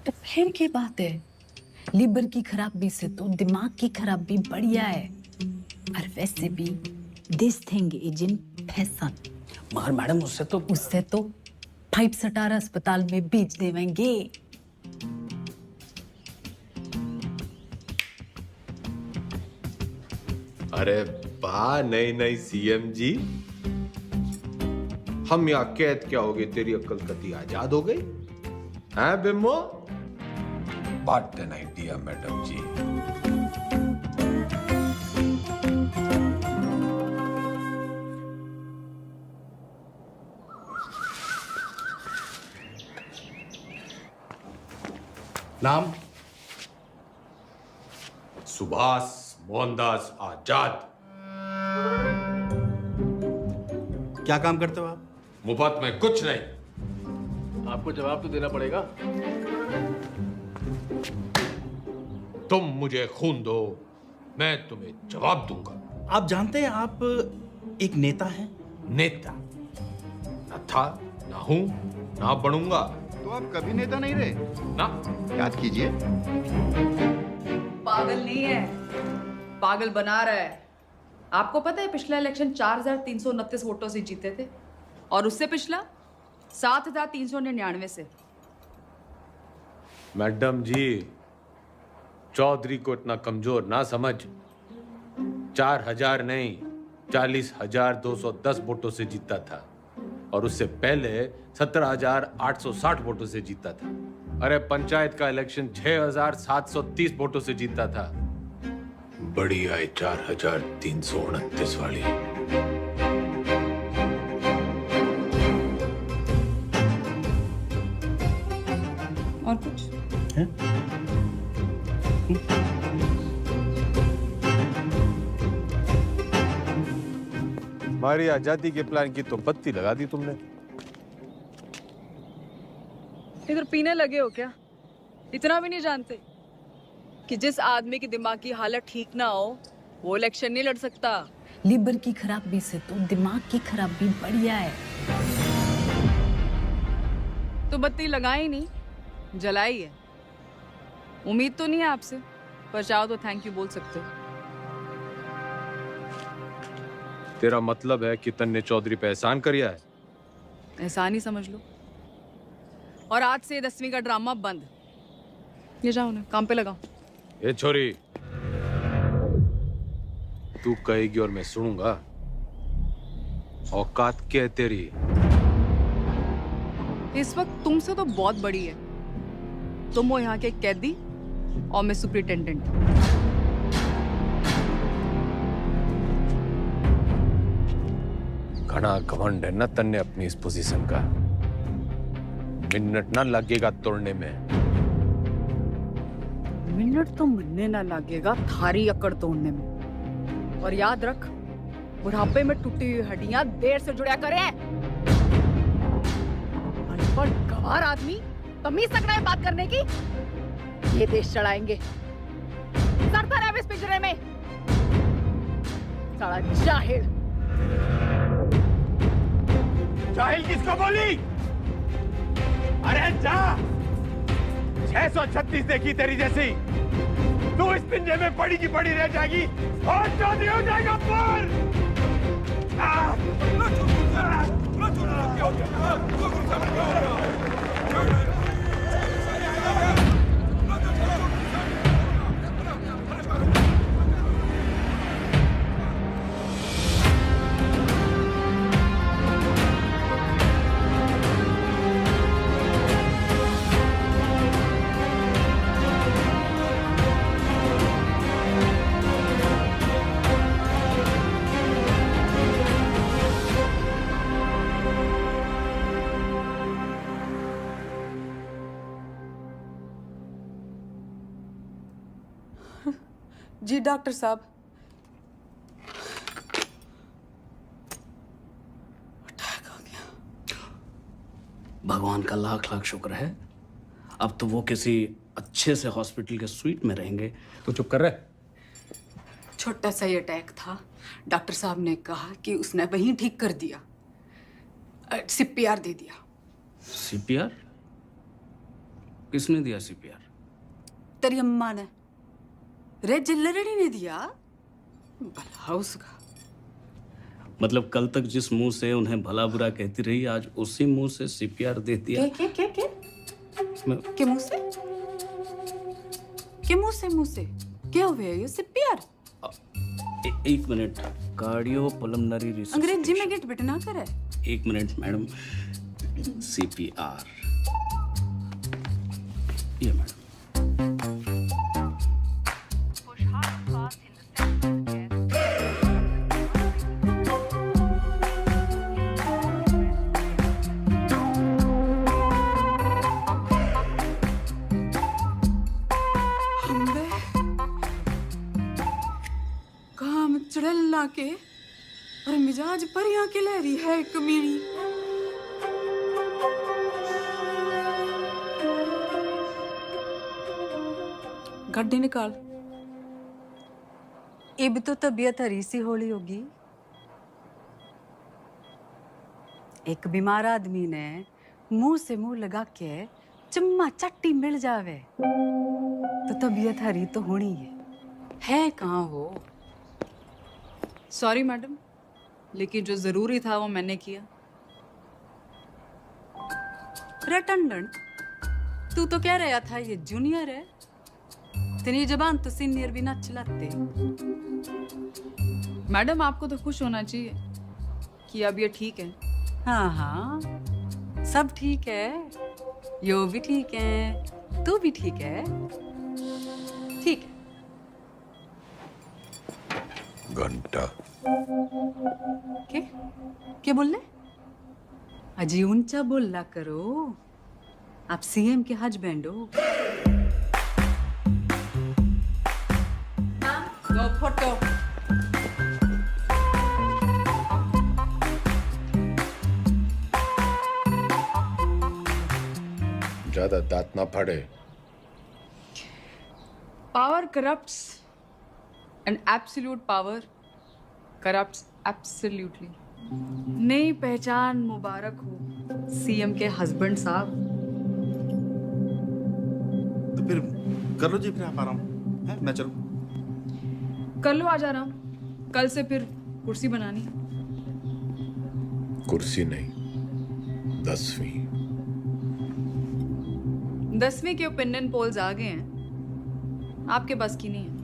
तो फिर क्या बात है, लीवर की खराबी से तो दिमाग की खराबी बढ़िया है। और वैसे भी this thing is in fashion. मगर मैडम उससे तो 5 स्टार अस्पताल में भेज देवेंगे। अरे वाह, नई नई सीएम जी। हम यहाँ कैद क्या हो गए, तेरी अक्ल कती आजाद हो गई है बिम्बो? व्हाट एन आइडिया मैडम जी। नाम? सुभाष मोहनदास आजाद। क्या काम करते हो आप? मुफ्त में कुछ नहीं। आपको जवाब तो देना पड़ेगा। तुम मुझे खून दो, मैं तुम्हें जवाब दूंगा। आप जानते हैं आप एक नेता हैं? नेता न था, ना हूं, ना बनूंगा। तो आप कभी नेता नहीं रहे ना? याद कीजिए। पागल नहीं है, पागल बना रहा है। आपको पता है पिछला इलेक्शन 4,329 वोटों से जीते थे और उससे पिछला 7,399 से। मैडम जी, चौधरी को इतना कमजोर ना समझ। 4,000 नहीं, 40,210 वोटों से जीता था और उससे पहले 17,860 वोटों से जीता था। अरे पंचायत का इलेक्शन 6,730 वोटों से जीता था। बड़ी आई 4,329 वाली। और कुछ? हमारी आजादी के प्लान की तो बत्ती लगा दी तुमने। इधर पीने लगे हो क्या? इतना भी नहीं जानते कि जिस आदमी की दिमाग की हालत ठीक ना हो वो इलेक्शन नहीं लड़ सकता। लीवर की खराबी से तो दिमाग की खराबी बढ़िया है। तो बत्ती लगाई नहीं, जलाई है। उम्मीद तो नहीं है आपसे, पर चाहो तो थैंक यू बोल सकते हो। तेरा मतलब है कि तन्ने चौधरी पे एहसान करिया है? एहसान ही समझ लो। और आज से 10वीं का ड्रामा बंद। ये जाओ ना, काम पे लगाओ। ये छोरी, तू कहेगी और मैं सुनूंगा। औकात क्या है तेरी? इस वक्त तुमसे तो बहुत बड़ी है। तुम हो यहाँ के कैदी और मैं सुपरिटेंडेंट। घना घमंड है ना तन्ने अपनी इस पोजीशन का। मिनट ना लगेगा तोड़ने में। मिनट तो मरने ना लगेगा थारी अकड़ तोड़ने में। और याद रख, बुढ़ापे में टूटी हुई हड्डियां देर से जुड़ा करे। अनपढ़ गंवार आदमी तमीज तक नहीं बात करने की। ये देश चढ़ाएंगे। सड़ता रहे इस पिंजरे में। साला जाहिल। जाहिल किसको बोली? अरे जा! 636 देखी तेरी जैसी। तू इस पिंजरे में पड़ी की पड़ी रह जाएगी और चौधरी हो जाएगा पर। जी डॉक्टर साहब। भगवान का लाख लाख शुक्र है, अब तो वो किसी अच्छे से हॉस्पिटल के स्वीट में रहेंगे। तो चुप कर रहे। छोटा सा ही अटैक था। डॉक्टर साहब ने कहा कि उसने वहीं ठीक कर दिया। CPR दे दिया। CPR? किसने दिया CPR? तेरी अम्मा ने। रे जिल्लरड़ी ने दिया। भला उसका। मतलब कल तक जिस मुंह से उन्हें भला बुरा कहती रही, आज उसी मुंह से सीपीआर दे दिया। क्या मैं- के मुंह से? के मुंह से क्या हुआ ये सीपीआर? एक मिनट, कार्डियो पल्मोनरी अंग्रेजी में गेट बेटा ना करे। एक मिनट मैडम, सीपीआर ये मैडम। काम चढ़ेला के और मिजाज परियां के लहरी है कमीनी। गड्डी निकाल। इब तो तबीयत हरी सी होली होगी। एक बीमार आदमी ने मुंह से मुंह लगा के चम्मा चट्टी मिल जावे तो तबीयत हरी तो होनी है कहाँ वो? सॉरी मैडम, लेकिन जो जरूरी था वो मैंने किया। रटंडन, तू तो कह रहा था ये जूनियर है, तेरी जबान तो सीनियर भी ना चलाते। मैडम आपको तो खुश होना चाहिए कि अब ये ठीक है। हाँ हाँ, सब ठीक है, यो भी ठीक है, तू भी ठीक है, ठीक है। घंटा क्या बोल? अजी ऊंचा बोलना करो, आप सीएम के हस्बैंड हो। No photo. ज्यादा दांत ना फाड़े। Power corrupts and absolute power corrupts absolutely. नई पहचान मुबारक हो सीएम के हस्बैंड साहब। तो फिर कर लो जी, फिर आप आराम है, मैं चलूं? कर लो आज आराम, कल से फिर कुर्सी बनानी। कुर्सी नहीं, 10वीं। 10वीं के ओपिनियन पोल्स आ गए हैं, आपके बस की नहीं है।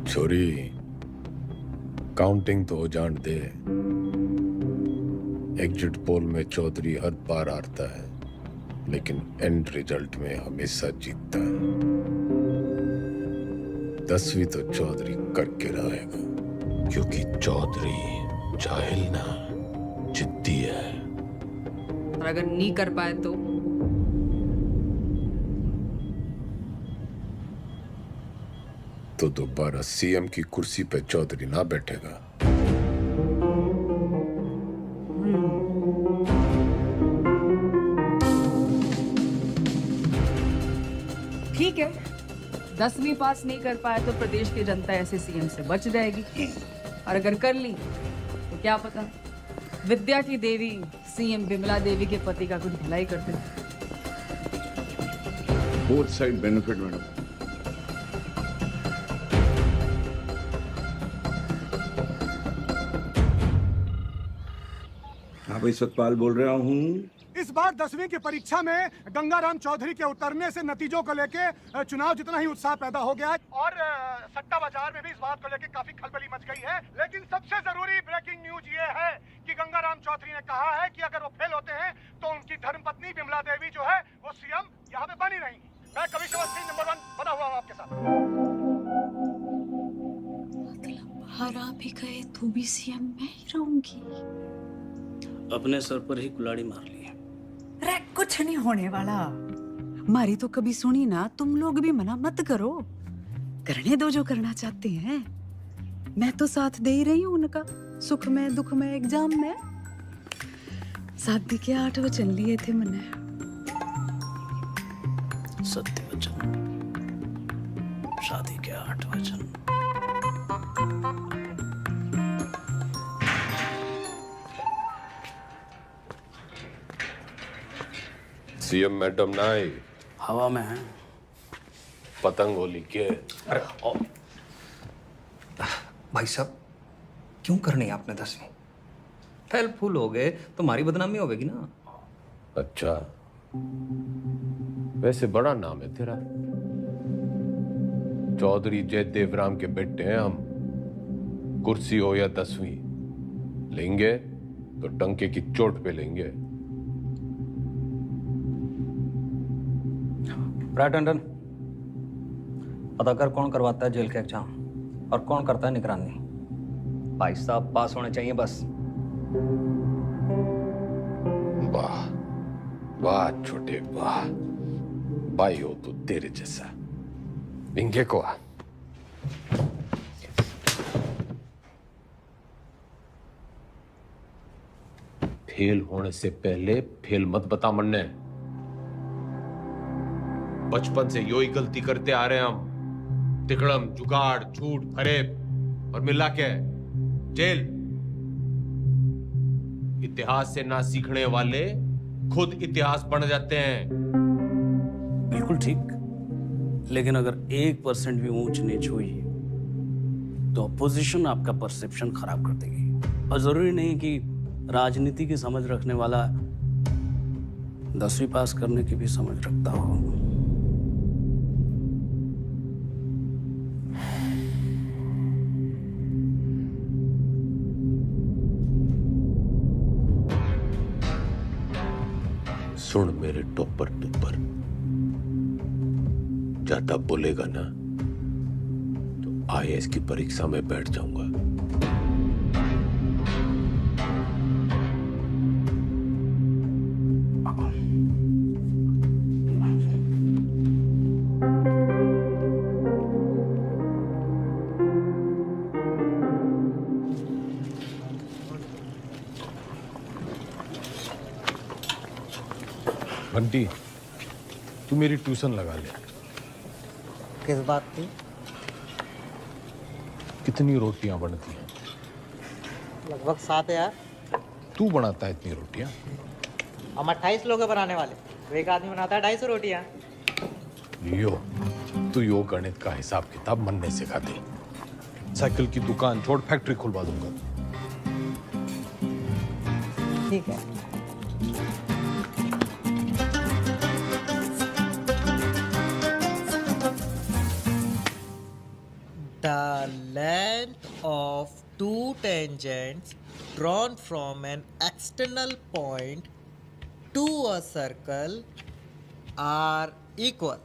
छोरी, काउंटिंग तो हो जान दे। एग्जिट पोल में चौधरी हर बार हारता है, लेकिन एंड रिजल्ट में हमेशा जीतता है। 10वीं तो चौधरी करके रहेगा, क्योंकि चौधरी जाहिल ना जिद्दी है। और अगर नहीं कर पाए तो दोबारा सीएम की कुर्सी पे चौधरी ना बैठेगा। ठीक है, 10वीं पास नहीं कर पाए तो प्रदेश की जनता ऐसे सीएम से बच जाएगी, और अगर कर ली तो क्या पता विद्या की देवी सीएम विमला देवी के पति का कुछ भलाई करते। Both side benefit madam. हाँ भाई, सतपाल बोल रहा हूँ। इस बार 10वीं की परीक्षा में गंगाराम चौधरी के उतरने से नतीजों को लेके चुनाव जितना ही उत्साह पैदा हो गया है, और सट्टा बाजार में भी इस बात को लेके काफी खलबली मच गई है। लेकिन सबसे जरूरी ब्रेकिंग न्यूज ये है कि गंगाराम चौधरी ने कहा है कि अगर वो फेल होते हैं तो उनकी धर्मपत्नी विमला देवी जो है वो सीएम यहाँ पे बनी रहेंगी। मैं कमिश्नर सिंह नंबर 1 बना हुआ हूँ आपके साथ। हरा भी गए तो भी सीएम मैं ही रहूंगी। अपने सर पर ही कुल्हाड़ी मार ली है। अरे कुछ नहीं होने वाला, मारी तो कभी सुनी ना। तुम लोग भी मना मत करो, करने दो जो करना चाहते हैं। मैं तो साथ दे ही रही हूँ उनका, सुख में दुख में एग्जाम में। शादी के 8 वचन लिए थे मैंने। सत्य वचन, शादी के 8 वचन। सीएम मैडम ना आई, हवा में है। पतंग होली के। अरे भाई साहब क्यों करनी है आपने 10वीं? फेल फूल हो गए तो हमारी बदनामी होगी ना। अच्छा, वैसे बड़ा नाम है तेरा। चौधरी जयदेव राम के बेटे हैं हम। कुर्सी हो या 10वीं, लेंगे तो टंके की चोट पे लेंगे। टंडन, पता कर कौन करवाता है जेल के एग्जाम और कौन करता है निगरानी। भाई साहब पास होने चाहिए बस। वाह वाह छोटे वाह, भाई हो तो तेरे जैसा। इंगे को आ। फेल होने से पहले फेल मत बता मन्ने। बचपन से यो ही गलती करते आ रहे हैं हम। तिकड़म, जुगाड़, झूठ, फरेब और मिला के जेल। इतिहास से ना सीखने वाले खुद इतिहास बन जाते हैं। बिल्कुल ठीक, लेकिन अगर 1% भी ऊंच नीच हुई तो अपोजिशन आपका परसेप्शन खराब कर देगी। और जरूरी नहीं कि राजनीति की समझ रखने वाला 10वीं पास करने की भी समझ रखता हो। सुन मेरे टोपर टुपर, ज्यादा बोलेगा ना तो IAS की परीक्षा में बैठ जाऊंगा। बंटी, तू मेरी ट्यूशन लगा ले। किस बात की? कितनी रोटियां बनती हैं? लगभग 7 यार। तू बनाता है इतनी रोटियां? हम 28 लोग हैं बनाने वाले, तो एक आदमी बनाता है 250 रोटियां। यो, तू यो गणित का हिसाब किताब मन में सिखा दे। साइकिल की दुकान छोड़ फैक्ट्री खुलवा दूंगा। ठीक है। The length of two tangents drawn from an external point to a circle are equal.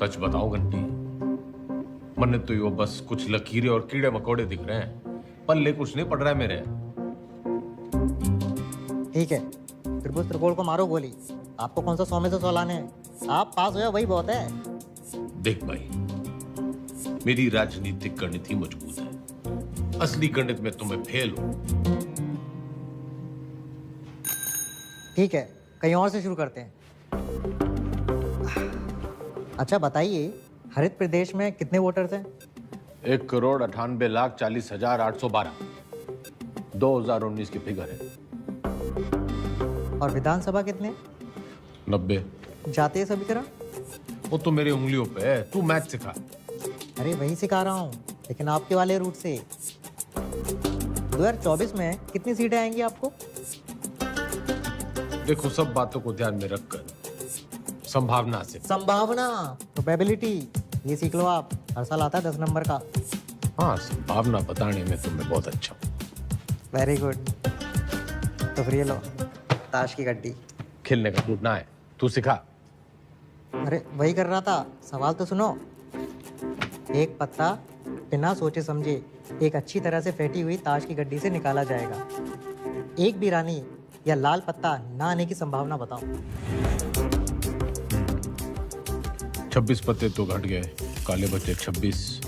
सच बताओ घंटी, मन तो यो बस कुछ लकीरें और कीड़े मकोड़े दिख रहे हैं, पल्ले कुछ नहीं पड़ रहा है मेरे। ठीक है, त्रिभुज त्रिकोण को मारो गोली। आपको कौन सा 100 में से 100 लाने हैं? आप पास हो वही बहुत है। देख भाई, मेरी राजनीतिक गणित ही मजबूत है, असली गणित में तुम्हें फेल हो। ठीक है, कहीं और से शुरू करते हैं। अच्छा बताइए, हरित प्रदेश में कितने वोटर्स हैं? 1,98,40,812 2019 की फिगर है। और विधानसभा कितने? 90। जातीय समीकरण? वो तो मेरी उंगलियों पे है, तू मैथ सिखा। अरे वही सिखा रहा हूँ, लेकिन आपके वाले रूट से। 2024 में कितनी सीटें आएंगी आपको? देखो, सब बातों को ध्यान में रखकर संभावना से। संभावना, प्रोबेबिलिटी, ये सीख लो आप। हर साल आता है 10 नंबर का। हाँ, संभावना बताने में तुम्हें बहुत अच्छा। Very good. तो फिर ये लो, ताश की गड्डी। खेलने का मूड ना है, तू सिखा। अरे वही कर रहा था, सवाल तो सुनो। एक पत्ता बिना सोचे समझे एक अच्छी तरह से फेंटी हुई ताश की गड्डी से निकाला जाएगा। एक भी रानी या लाल पत्ता ना आने की संभावना बताओ। 26 पत्ते तो घट गए, काले बचे 26,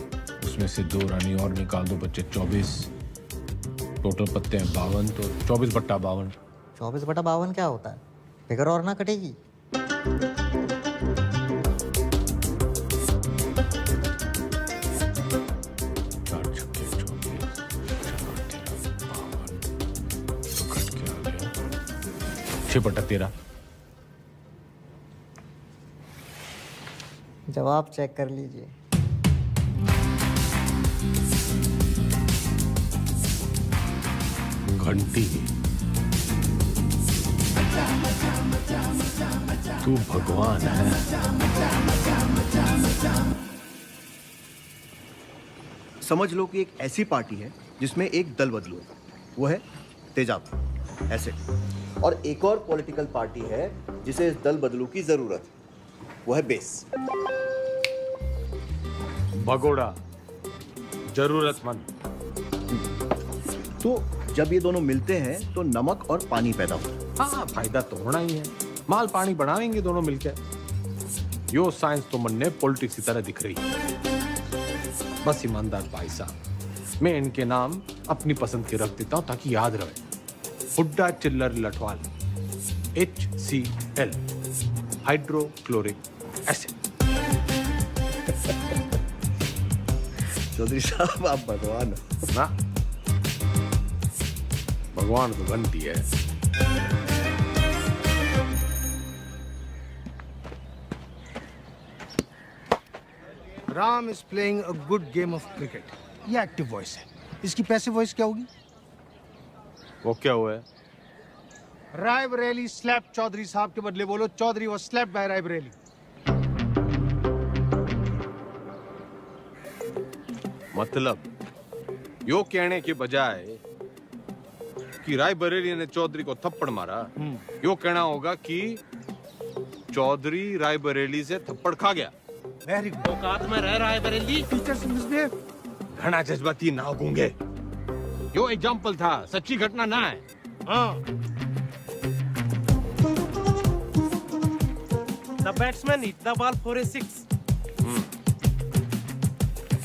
उसमें से 2 रानी और निकाल दो, बचे 24। टोटल पत्ते हैं 52, तो 24/52। 24/52 क्या होता है? फिगर और ना कटेगी। जवाब चेक कर लीजिए। घंटी, तू भगवान है। समझ लो कि एक ऐसी पार्टी है जिसमें एक दल बदलू है, वो है तेजाब, ऐसे। और एक और पॉलिटिकल पार्टी है जिसे इस दल बदलू की जरूरत है, वो है बेस। भगोड़ा, जरूरतमंद। तो जब ये दोनों मिलते हैं तो नमक और पानी पैदा होता है। हाँ, फायदा तो होना ही है। माल पानी बढ़ाएंगे दोनों मिलकर। यो साइंस तो मन ने पॉलिटिक्स की तरह दिख रही है। बस ईमानदार भाई साहब, मैं इनके नाम अपनी पसंद के रख देता हूं ताकि याद रहे। Hooda Chillar Lathwal, HCl, hydrochloric acid. Chaudhary साहब आप भगवान हो ना? भगवान तो बनती है। Ram is playing a good game of cricket. ये एक्टिव वॉइस है। इसकी पैसिव वॉइस क्या होगी? वो क्या हुआ है? रायबरेली स्लैप चौधरी साहब के बदले बोलो Chaudhary was slapped by Raebareli. मतलब यो कहने के बजाय कि रायबरेली ने चौधरी को थप्पड़ मारा, यो कहना होगा कि चौधरी रायबरेली से थप्पड़ खा गया। Very good. औकात में रह रायबरेली। Teachers misbehave. घना जज्बाती ना होंगे। यो एग्जांपल था, सच्ची घटना ना है। हाँ। The batsman hit the ball for a 6.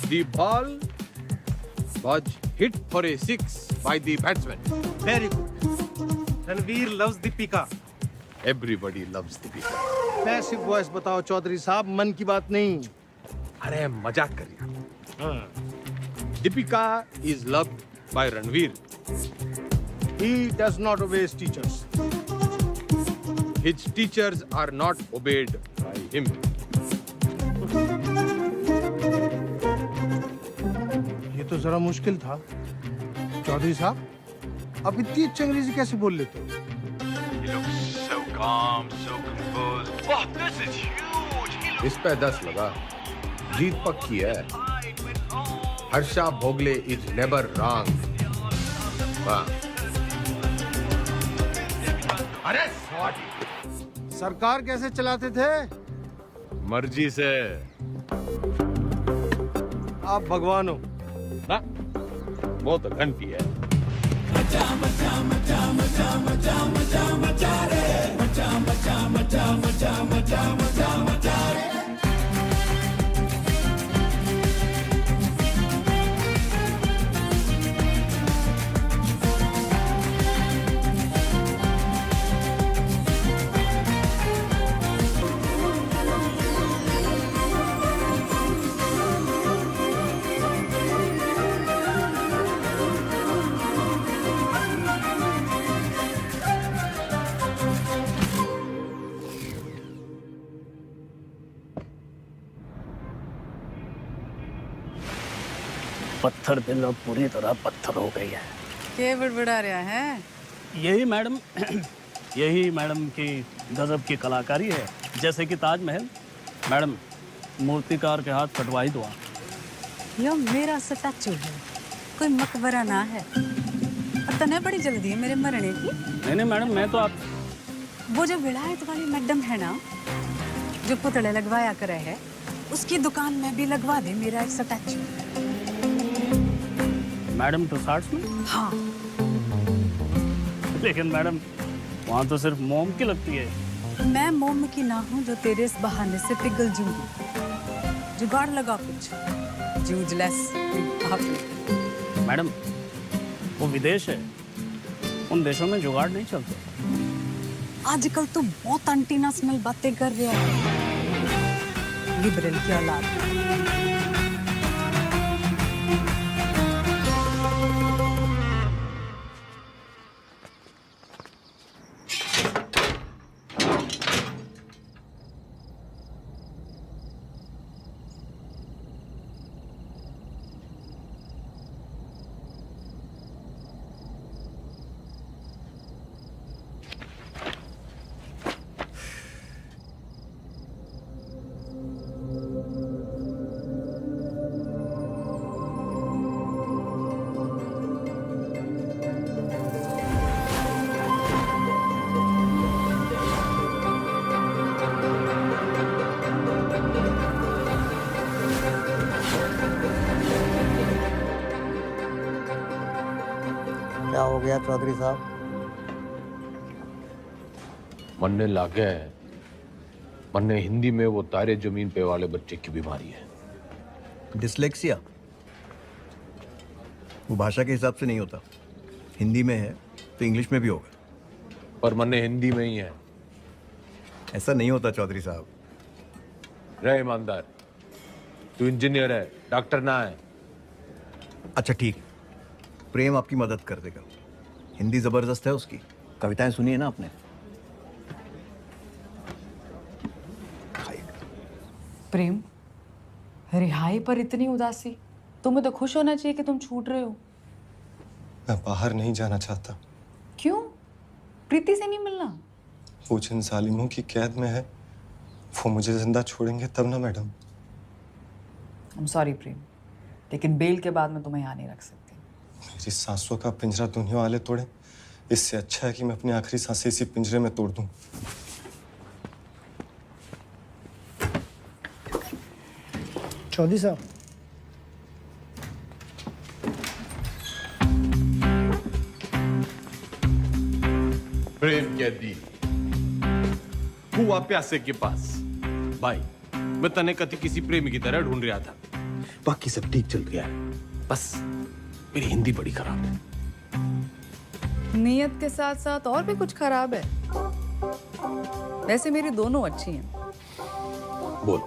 The ball was hit for a 6 by the batsman. Very good. Ranveer loves Deepika. Everybody loves Deepika. Passive voice बताओ चौधरी साहब, मन की बात नहीं। अरे मजाक कर रहा। Deepika is loved by Ranveer. He does not obey his teachers. His teachers are not obeyed by him. ये तो जरा मुश्किल था चौधरी साहब। अब इतनी अच्छी अंग्रेजी कैसे बोल लेते हो? He looks so calm, so composed. Wow, this is huge. इस पे 10 लगा। जीत पक्की है। Harsha Bhogle is never wrong. वाह। अरे सरकार कैसे चलाते थे? मर्जी से। आप भगवान हो ना? वो तो घंटी है। पत्थर दिल अब पूरी तरह पत्थर हो गई है। क्या बड़बड़ा रहा है? यही मैडम यही मैडम की गजब की कलाकारी है। जैसे कि ताजमहल। मैडम, मूर्तिकार के हाथ कटवाई दो। यो मेरा स्टैचू है, कोई मकबरा ना है। और तने बड़ी जल्दी है मेरे मरने की। नहीं मैडम, मैं तो आप वो जो विलायत वाली मैडम है ना, जो पुतले लगवाया करे है, उसकी दुकान में भी लगवा दे मेरा एक स्टैचू। मैडम तो 60 में? हाँ। लेकिन मैडम वहाँ तो सिर्फ मोम की लगती है। मैं मोम की ना हूँ जो तेरे इस बहाने से पिघल जूंगी। जुगाड़ लगा कुछ। जूझलेस मैडम, वो विदेश है, उन देशों में जुगाड़ नहीं चलते। आजकल तो बहुत अंटीना स्मेल बातें कर रहा है। लिबरल की औलाद। क्या हो गया चौधरी साहब? मरने लागे है। मरने हिंदी में वो तारे जमीन पे वाले बच्चे की बीमारी है। डिसलेक्सिया वो भाषा के हिसाब से नहीं होता। हिंदी में है तो इंग्लिश में भी होगा। पर मन्ने हिंदी में ही है। ऐसा नहीं होता चौधरी साहब। रहे ईमानदार, तू इंजीनियर है, डॉक्टर ना है। अच्छा ठीक, प्रेम आपकी मदद कर देगा। हिंदी जबरदस्त है उसकी। कविताएं सुनी है ना आपने? प्रेम, रिहाई पर इतनी उदासी? तुम्हें तो खुश होना चाहिए कि तुम छूट रहे हो। मैं बाहर नहीं जाना चाहता। क्यों? प्रीति से नहीं मिलना? वो जिन जालिमों की कैद में है वो मुझे जिंदा छोड़ेंगे तब ना मैडम। I'm sorry प्रेम, लेकिन बेल के बाद मैं तुम्हें यहाँ नहीं रख सकती। मेरी सांसों का पिंजरा दुनिया वाले तोड़े, इससे अच्छा है कि मैं अपनी आखिरी सांसें इसी पिंजरे में तोड़ दूं। चौधरी साहब, प्रेम कैदी हुआ प्यासे के पास। भाई, मैं तने कति किसी प्रेमी की तरह ढूंढ रहा था। बाकी सब ठीक चल रहा है, बस मेरी हिंदी बड़ी खराब है। नियत के साथ साथ और भी कुछ खराब है। वैसे मेरी दोनों अच्छी हैं। बोल,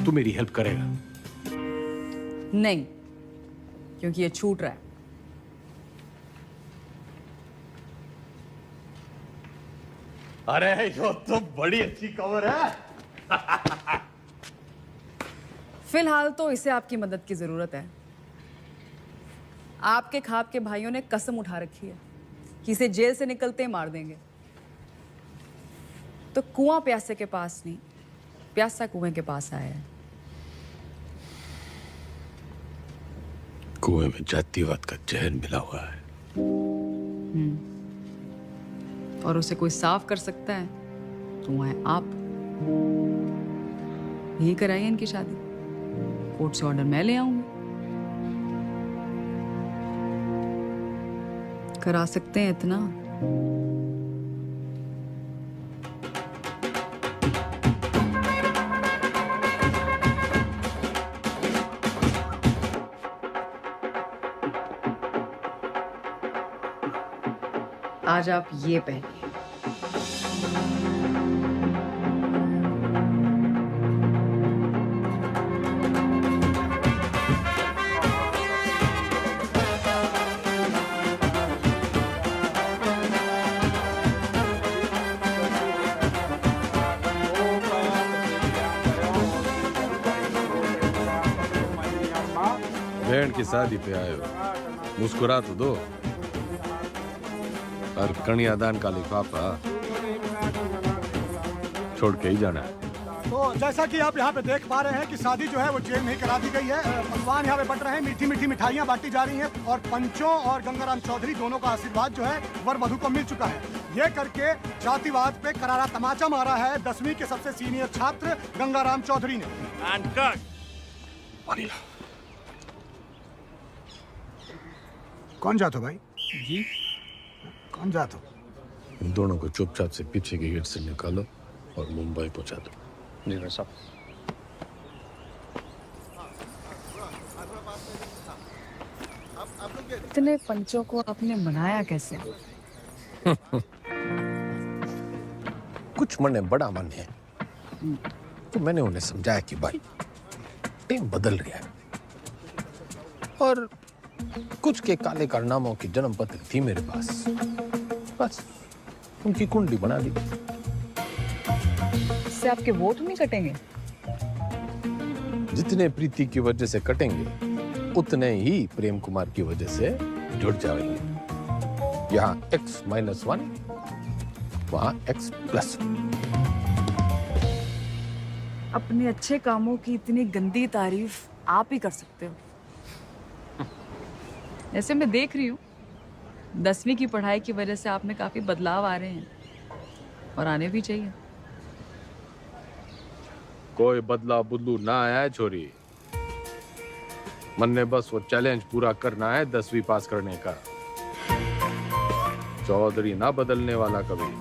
तू मेरी हेल्प करेगा? नहीं, क्योंकि ये छूट रहा है। अरे यो तो बड़ी अच्छी खबर है। फिलहाल तो इसे आपकी मदद की जरूरत है। आपके खाप के भाइयों ने कसम उठा रखी है कि इसे जेल से निकलते ही मार देंगे। तो कुआं प्यासे के पास नहीं, प्यासा कुएं के पास आया है। कुएं में जातिवाद का जहर मिला हुआ है। और उसे कोई साफ कर सकता है तो वो है आप। यही कराइए इनकी शादी। कोर्ट से ऑर्डर मैं ले आऊंगी। करा सकते हैं इतना? आज आप ये पहनिए। बहन की शादी पे आए हो, मुस्कुरा तो दो। और कन्यादान का लिफाफा छोड़ के ही जाना है। तो जैसा कि आप यहाँ पे देख पा रहे हैं कि शादी जो है वो जेल में ही करा दी गई है। पकवान यहाँ पे बट रहे हैं, मीठी मीठी मिठाइयाँ बांटी जा रही हैं और पंचों और गंगाराम चौधरी दोनों का आशीर्वाद जो है वर वधू को मिल चुका है। ये करके जातिवाद पे करारा तमाचा मारा है 10वीं के सबसे सीनियर छात्र गंगाराम चौधरी ने। कौन जात हो भाई? जी कौन जात हो? इन दोनों को चुपचाप से पीछे के गेट से निकालो और मुंबई पहुंचा दो। जी भाई साहब। इतने पंचों को आपने मनाया कैसे? कुछ मन है, बड़ा मन है, तो मैंने उन्हें समझाया कि भाई टीम बदल रहा है। और कुछ के काले कारनामों की जन्म पत्र थी मेरे पास, बस उनकी कुंडली बना दी। इससे आपके वोट नहीं कटेंगे? जितने प्रीति की वजह से कटेंगे उतने ही प्रेम कुमार की वजह से जुड़ जाएंगे। यहाँ X-1, वहाँ X+। अपने अच्छे कामों की इतनी गंदी तारीफ आप ही कर सकते हो। ऐसे मैं देख रही हूँ 10वीं की पढ़ाई की वजह से आप में काफी बदलाव आ रहे हैं और आने भी चाहिए। कोई बदलाव बुदलू ना आया है छोरी। मन ने बस वो चैलेंज पूरा करना है 10वीं पास करने का। चौधरी ना बदलने वाला कभी।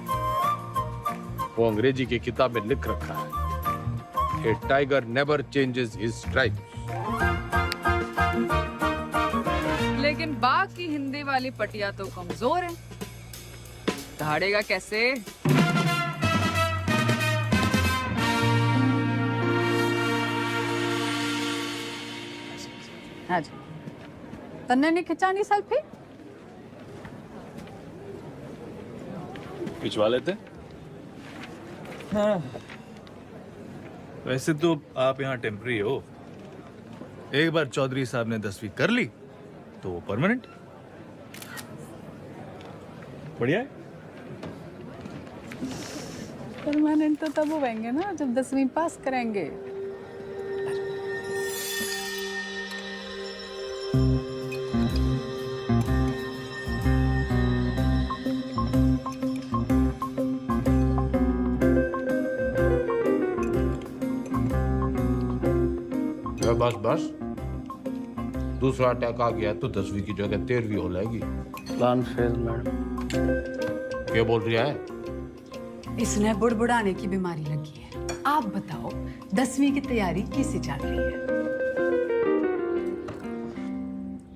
वो अंग्रेजी की किताब में लिख रखा है, a tiger never changes his stripe. लेकिन बाकी हिंदी वाली पटिया तो कमजोर है, दहाड़ेगा कैसे? हाँ जी, तन्ने नहीं खिंचानी सेल्फी? खिंचवा लेते। हाँ। वैसे तो आप यहाँ टेम्पररी हो, एक बार चौधरी साहब ने 10वीं कर ली तो वो परमानेंट। बढ़िया है। परमानेंट तो तब होंगे ना जब 10वीं पास करेंगे। बस बस, दूसरा अटैक आ गया तो 10वीं की जगह 13वीं हो जाएगी। Plan fail madam. क्या बोल रही है? इसने बुड़बुड़ाने की बीमारी लगी है। आप बताओ 10वीं की तैयारी कैसे चल रही है?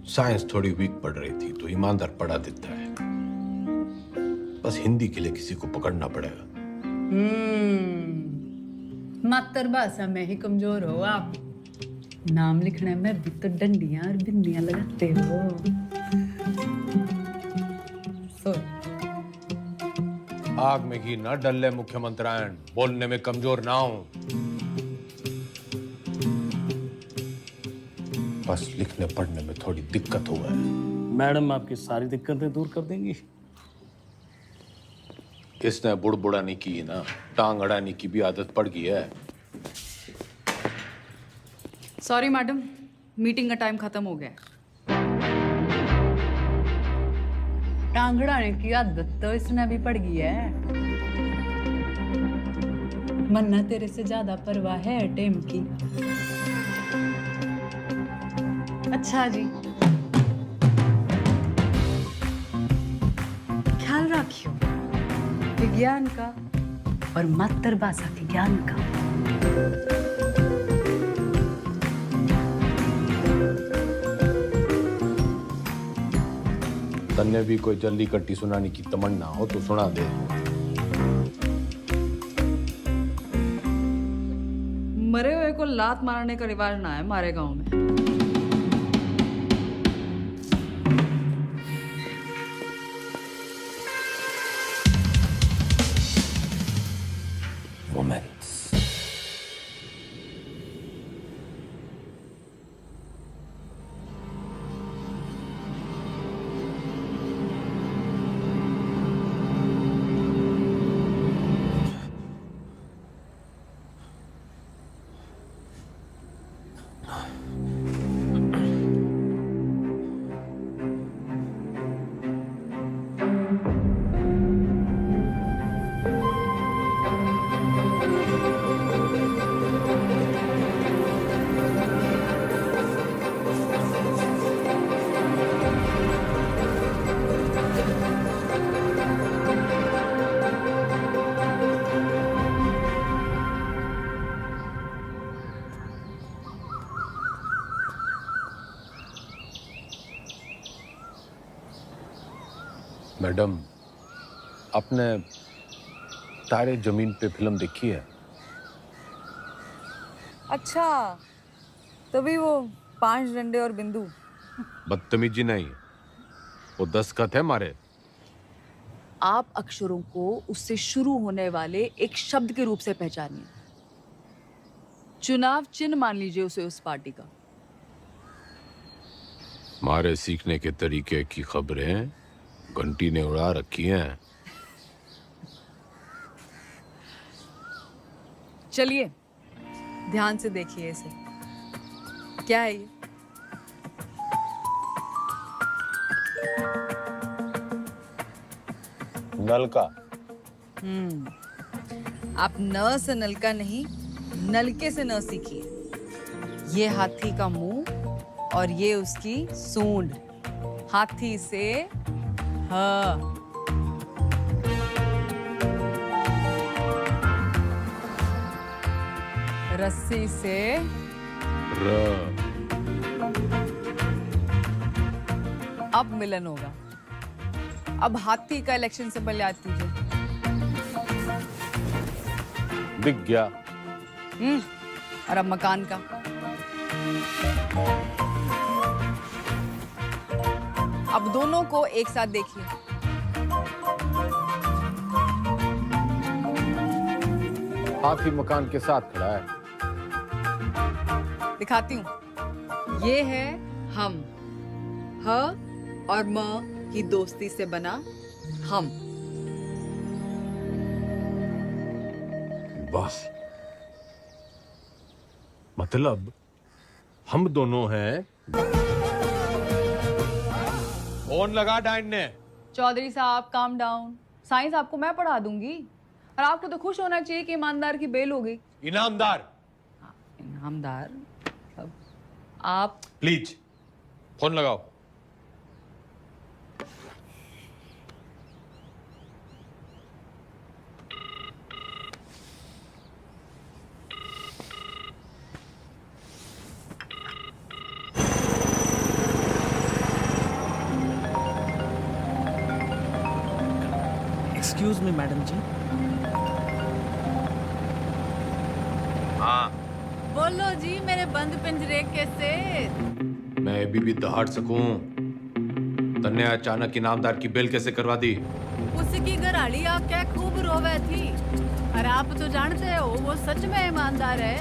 साइंस थोड़ी वीक पड़ रही थी तो ईमानदार पढ़ा देता है, बस हिंदी के लिए किसी को पकड़ना पड़ेगा। मातृभाषा में ही कमजोर हो आप। नाम लिखने में भी तो डंडियां और बिंदियां लगाते हो। आग में घी न डले मुख्यमंत्रियान, बोलने में कमजोर ना हो, बस लिखने पढ़ने में थोड़ी दिक्कत हुआ है। मैडम आपकी सारी दिक्कतें दूर कर देंगी। इसने बुड़बुड़ाने की ना टांग अड़ाने की भी आदत पड़ गई है। सॉरी मैडम, मीटिंग का टाइम खत्म हो गया। टांगड़ाने की आदत तो इसने भी पड़ गई है। मन्ना तेरे से ज्यादा परवाह है टेम की। अच्छा जी, ख्याल रखियो विज्ञान का और मातृभाषा के ज्ञान का। तन्ने भी कोई जल्दी कट्टी सुनाने की तमन्ना हो तो सुना दे। मरे हुए को लात मारने का रिवाज ना है हमारे गांव में। मैडम, आपने तारे जमीन पे फिल्म देखी है? अच्छा, तभी वो 5 डंडे और बिंदु। बदतमीजी नहीं, वो दस्तखत है मारे। आप अक्षरों को उससे शुरू होने वाले एक शब्द के रूप से पहचानिए। चुनाव चिन्ह मान लीजिए उसे उस पार्टी का। मारे सीखने के तरीके की खबरें घंटी ने उड़ा रखी हैं। चलिए ध्यान से देखिए इसे। क्या है ये? नलका। आप न से नलका नहीं, नलके से न सीखिए। ये हाथी का मुंह और ये उसकी सूंड। हाथी से ह, रस्सी से अब मिलन होगा। अब हाथी का इलेक्शन सिंबल याद कीजिए। दिख गया। और अब मकान का। अब दोनों को एक साथ देखिए। हाथी मकान के साथ खड़ा है। दिखाती हूँ। ये है हम, ह और म की दोस्ती से बना हम। वाह, मतलब हम दोनों हैं। फोन लगा डाइन ने। चौधरी साहब काम डाउन। साइंस आपको मैं पढ़ा दूंगी और आपको तो खुश होना चाहिए कि ईमानदार की बेल हो गई। इनामदार। इनामदार आप प्लीज फोन लगाओ। एक्सक्यूज मी मैडम जी। हाँ, बोलो जी मेरे बंद पिंजरे के सेठ। मैं अभी भी दहाड़ सकूं। तन्ने अचानक इनामदार की बेल कैसे करवा दी? उसकी घराड़ी आके खूब रोवे थी और आप तो जानते हो वो सच में ईमानदार है।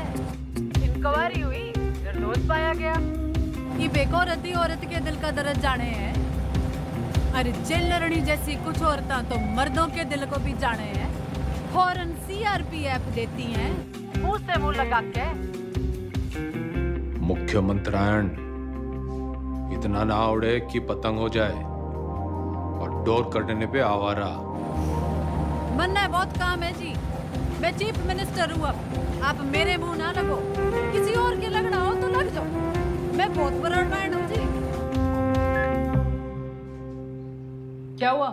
इंक्वायरी हुई, निर्दोष पाया गया। ये बेकोरती औरत के दिल का दर्द जाने हैं। अरे जेल लड़नी जैसी कुछ औरतें तो मर्दों के दिल को भी जाने हैं। फौरन सीआरपीएफ देती हैं मुंह से मुंह लगा के। मुख्यमंत्रियान इतना ना उड़े कि पतंग हो जाए और डोर कटने पे आवारा। मन है बहुत काम है जी। मैं चीफ मिनिस्टर हूँ। अब आप मेरे मुंह ना लगो। किसी और के लगना हो तो लग जाओ। मैं बहुत बड़ा मैन हूँ जी। क्या हुआ?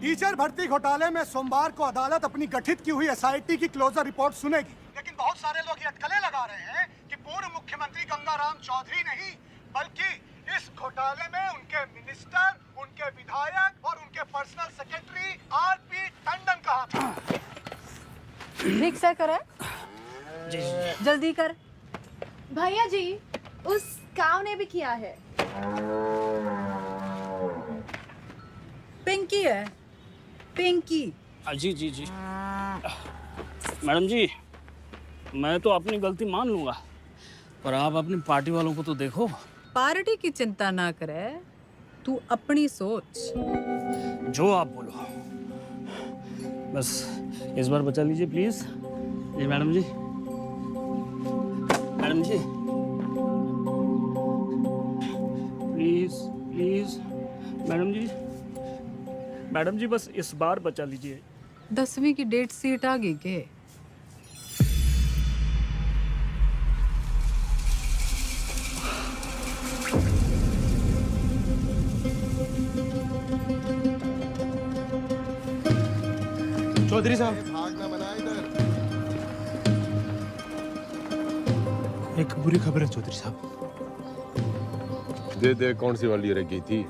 टीचर भर्ती घोटाले में सोमवार को अदालत अपनी गठित की हुई एसआईटी की क्लोजर रिपोर्ट सुनेगी। लेकिन बहुत सारे लोग ये अटकलें लगा रहे हैं कि पूर्व मुख्यमंत्री गंगाराम चौधरी नहीं बल्कि इस घोटाले में उनके मिनिस्टर, उनके विधायक और उनके पर्सनल सेक्रेटरी आरपी टंडन का हाथ है। ठीक से करे, जल्दी कर। भैया जी, उस काव ने भी किया है। पिंकी है, पिंकी। जी जी जी मैडम जी, मैं तो अपनी गलती मान लूंगा, पर आप अपनी पार्टी वालों को तो देखो। पार्टी की चिंता ना करे, तू अपनी सोच। जो आप बोलो, बस इस बार बचा लीजिए प्लीज। जी मैडम जी, मैडम जी प्लीज प्लीज, मैडम जी, मैडम जी बस इस बार बचा लीजिए। 10वीं की डेट सीट आ गई के? चौधरी साहब, एक बुरी खबर है चौधरी साहब। दे दे, कौन सी वाली रह गई थी?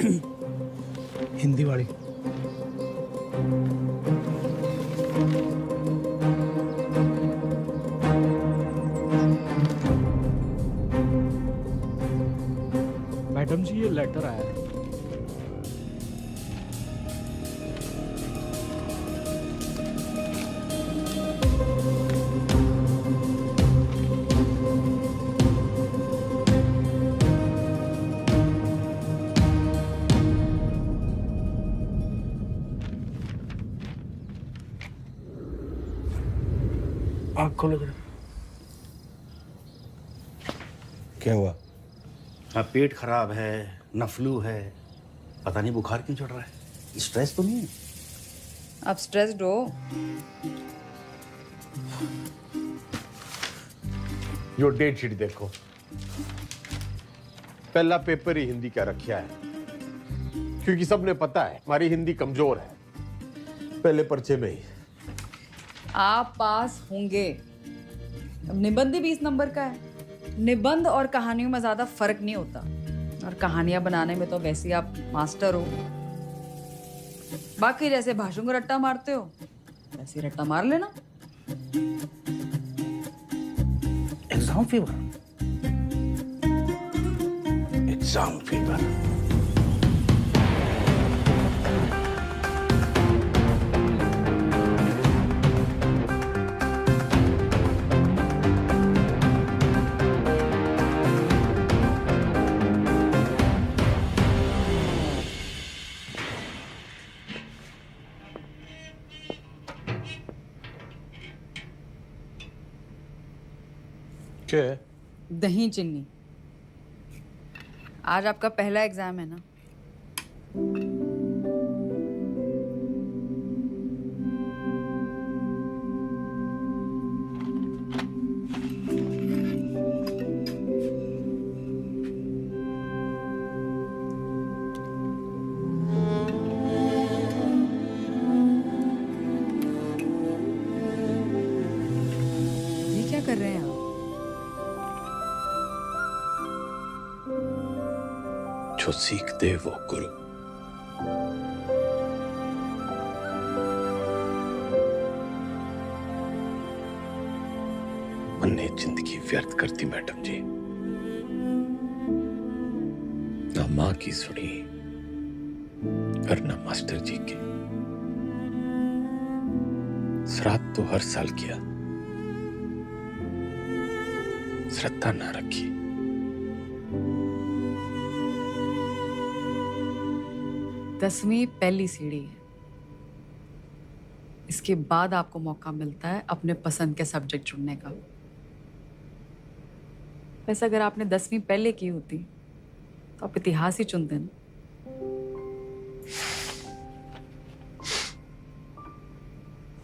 हिंदी वाली। मैडम जी ये लेटर आया है। आँख खोलो जरा। क्या हुआ? ना पेट खराब है, ना फ्लू है, पता नहीं बुखार क्यों चढ़ रहा है। स्ट्रेस तो नहीं है? आप स्ट्रेस्ड हो? यो डेट शीट देखो, पहला पेपर ही हिंदी का रखा है, क्योंकि सबने पता है हमारी हिंदी कमजोर है। पहले पर्चे में ही आप पास होंगे। अब निबंध ही 20 नंबर का है। निबंध और कहानियों में ज्यादा फर्क नहीं होता, और कहानियां बनाने में तो वैसे ही आप मास्टर हो। बाकी जैसे भाषण को रट्टा मारते हो वैसे ही रट्टा मार लेना। Exam fever. Exam fever. क्या है? दही चिन्नी। आज आपका पहला एग्जाम है ना? ये क्या कर रहे हैं आप? जो सीख दे वो गुरु। मैंने जिंदगी व्यर्थ कर दी मैडम जी, ना माँ की सुनी और ना मास्टर जी की। श्राद्ध तो हर साल किया, श्रद्धा ना रखी। 10वीं पहली सीढ़ी है। इसके बाद आपको मौका मिलता है अपने पसंद के सब्जेक्ट चुनने का। वैसे अगर आपने 10वीं पहले की होती तो आप इतिहास ही चुनते ना।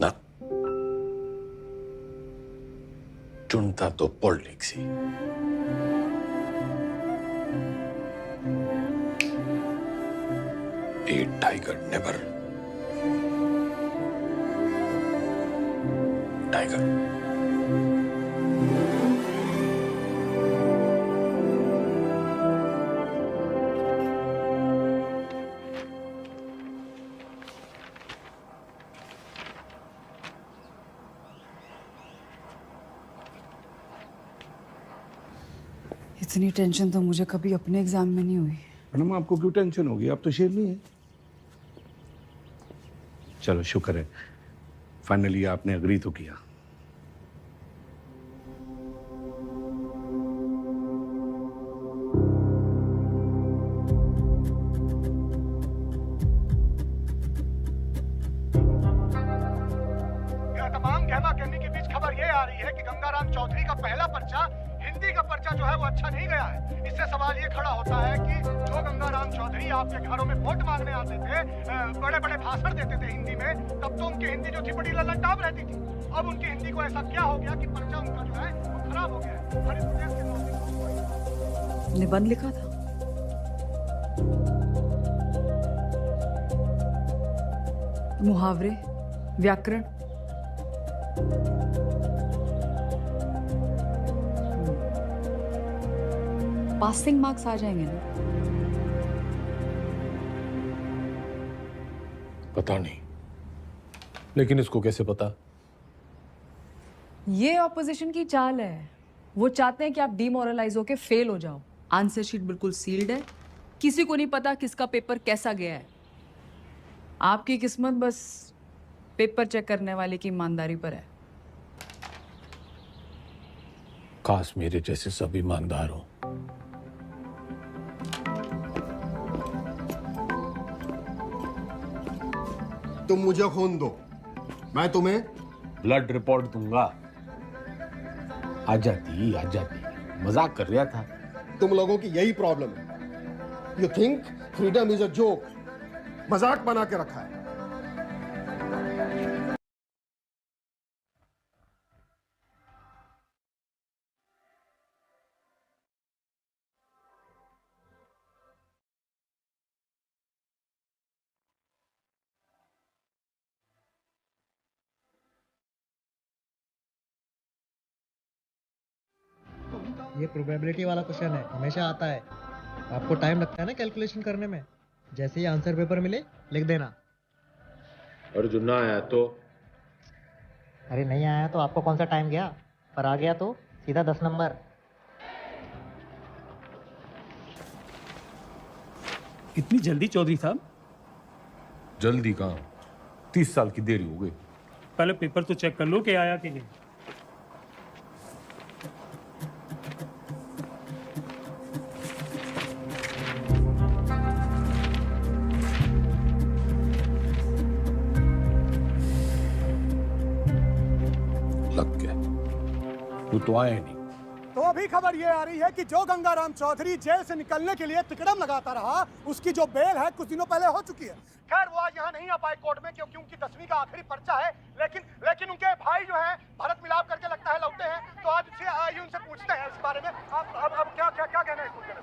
ना, चुनता तो politics he. A tiger never. Tiger. इतनी टेंशन तो मुझे कभी अपने एग्जाम में नहीं हुई। मैडम आपको क्यों टेंशन होगी? आप तो शेरनी है। चलो शुक्र है, फाइनली आपने अग्री तो किया। तमाम गहमा कहने के बीच खबर ये आ रही है कि गंगाराम चौधरी का पहला पर्चा, हिंदी का पर्चा जो है वो अच्छा नहीं गया है। इससे सवाल ये खड़ा होता है कि जो गंगाराम चौधरी आपके घरों में वोट मांगने आते थे, बड़े बड़े भाषण देते थे हिंदी में, तब तो उनकी हिंदी जो थी बड़ी लल्लनटाप रहती थी। अब उनकी हिंदी को ऐसा क्या हो गया कि पर्चा उनका जो है वो खराब हो गया है। हर इस प्रदेश के नौजवान निबंध लिखा था। मुहावरे, व्याकरण, पासिंग मार्क्स आ जाएंगे ना। पता नहीं, लेकिन इसको कैसे पता? ये ऑपोजिशन की चाल है। वो चाहते हैं कि आप डिमोरलाइज होके फेल हो जाओ। आंसर शीट बिल्कुल सील्ड है, किसी को नहीं पता किसका पेपर कैसा गया है। आपकी किस्मत बस पेपर चेक करने वाले की ईमानदारी पर है। काश मेरे जैसे सब ईमानदार हो। तुम मुझे खून दो, मैं तुम्हें ब्लड रिपोर्ट दूंगा। आ जाती, मजाक कर रहा था। तुम लोगों की यही प्रॉब्लम है। You think freedom is a joke, मजाक बना के रखा है। ये प्रोबेबिलिटी वाला क्वेश्चन है, हमेशा आता है। आपको टाइम लगता है ना कैलकुलेशन करने में। जैसे ही आंसर पेपर मिले लिख देना। और जो ना आया तो? अरे नहीं आया तो आपको कौन सा टाइम गया, पर आ गया तो सीधा 10 नंबर। इतनी जल्दी चौधरी साहब? जल्दी कहाँ, 30 साल की देरी हो गई। पहले पेपर तो चेक कर लो कि आया कि नहीं। लग गया, वो तो आया नहीं। तो अभी खबर ये आ रही है कि जो गंगाराम चौधरी जेल से निकलने के लिए तिकड़म लगाता रहा, उसकी जो बेल है कुछ दिनों पहले हो चुकी है। खैर वो आज यहाँ नहीं आ पाए कोर्ट में, क्योंकि उनकी 10वीं का आखिरी पर्चा है। लेकिन उनके भाई जो हैं भारत मिलाप करके लगता है लौटे हैं, तो आज आइए उनसे पूछते हैं इस बारे में। अब क्या कहना है इस मुद्दे में?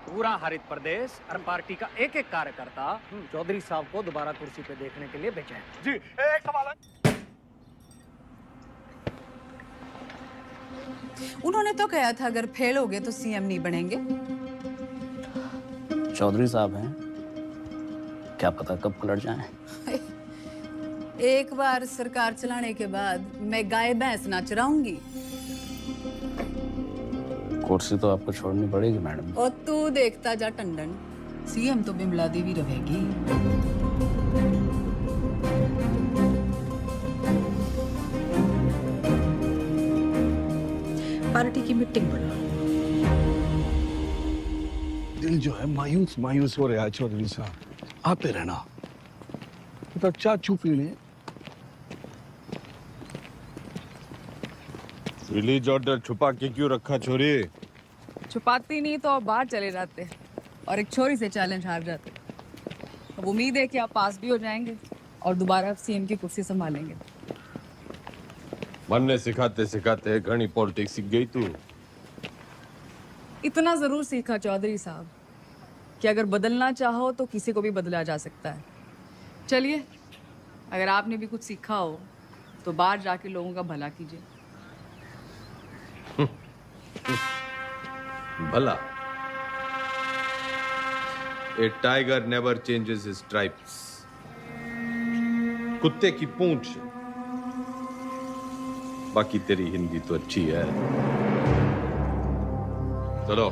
पूरा हरित प्रदेश और पार्टी का एक एक कार्यकर्ता चौधरी साहब को दोबारा कुर्सी पे देखने के लिए बेचे हैं। जी एक सवाल है। उन्होंने तो कहा था अगर फेल हो गए तो सीएम नहीं बनेंगे। चौधरी साहब हैं, क्या पता कब पलट जाएं। एक बार सरकार चलाने के बाद मैं गाय भैंस ना चराऊंगी। कुर्सी तो आपको छोड़नी पड़ेगी मैडम। और तू देखता जा टंडन, सीएम तो बिमला देवी रहेगी। पार्टी की मीटिंग बुला। दिल जो है मायूस हो रहा है चौधरी साहब, आते रहना। तो चाचू पीने रिलीज ऑर्डर छुपा के क्यों रखा छोरी? छुपाती नहीं तो आप बाहर चले जाते और एक छोरी से चैलेंज हार जाते। अब उम्मीद है कि आप पास भी हो जाएंगे और दोबारा सीएम की कुर्सी संभालेंगे। मन ने सिखाते सिखाते घनी पॉलिटिक्स सीख गई तू। इतना जरूर सीखा चौधरी साहब कि अगर बदलना चाहो तो किसी को भी बदला जा सकता है। चलिए, अगर आपने भी कुछ सीखा हो तो बाहर जाके लोगों का भला कीजिए। भला? A tiger never changes his stripes. कुत्ते की पूंछ। बाकी तेरी हिंदी तो अच्छी है। चलो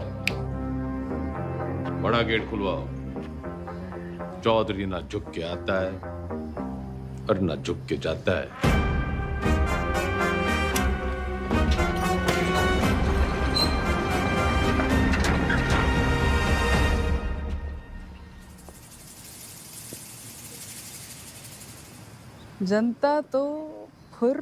बड़ा गेट खुलवाओ। चौधरी ना झुक के आता है और ना झुक के जाता है। जनता तो खुर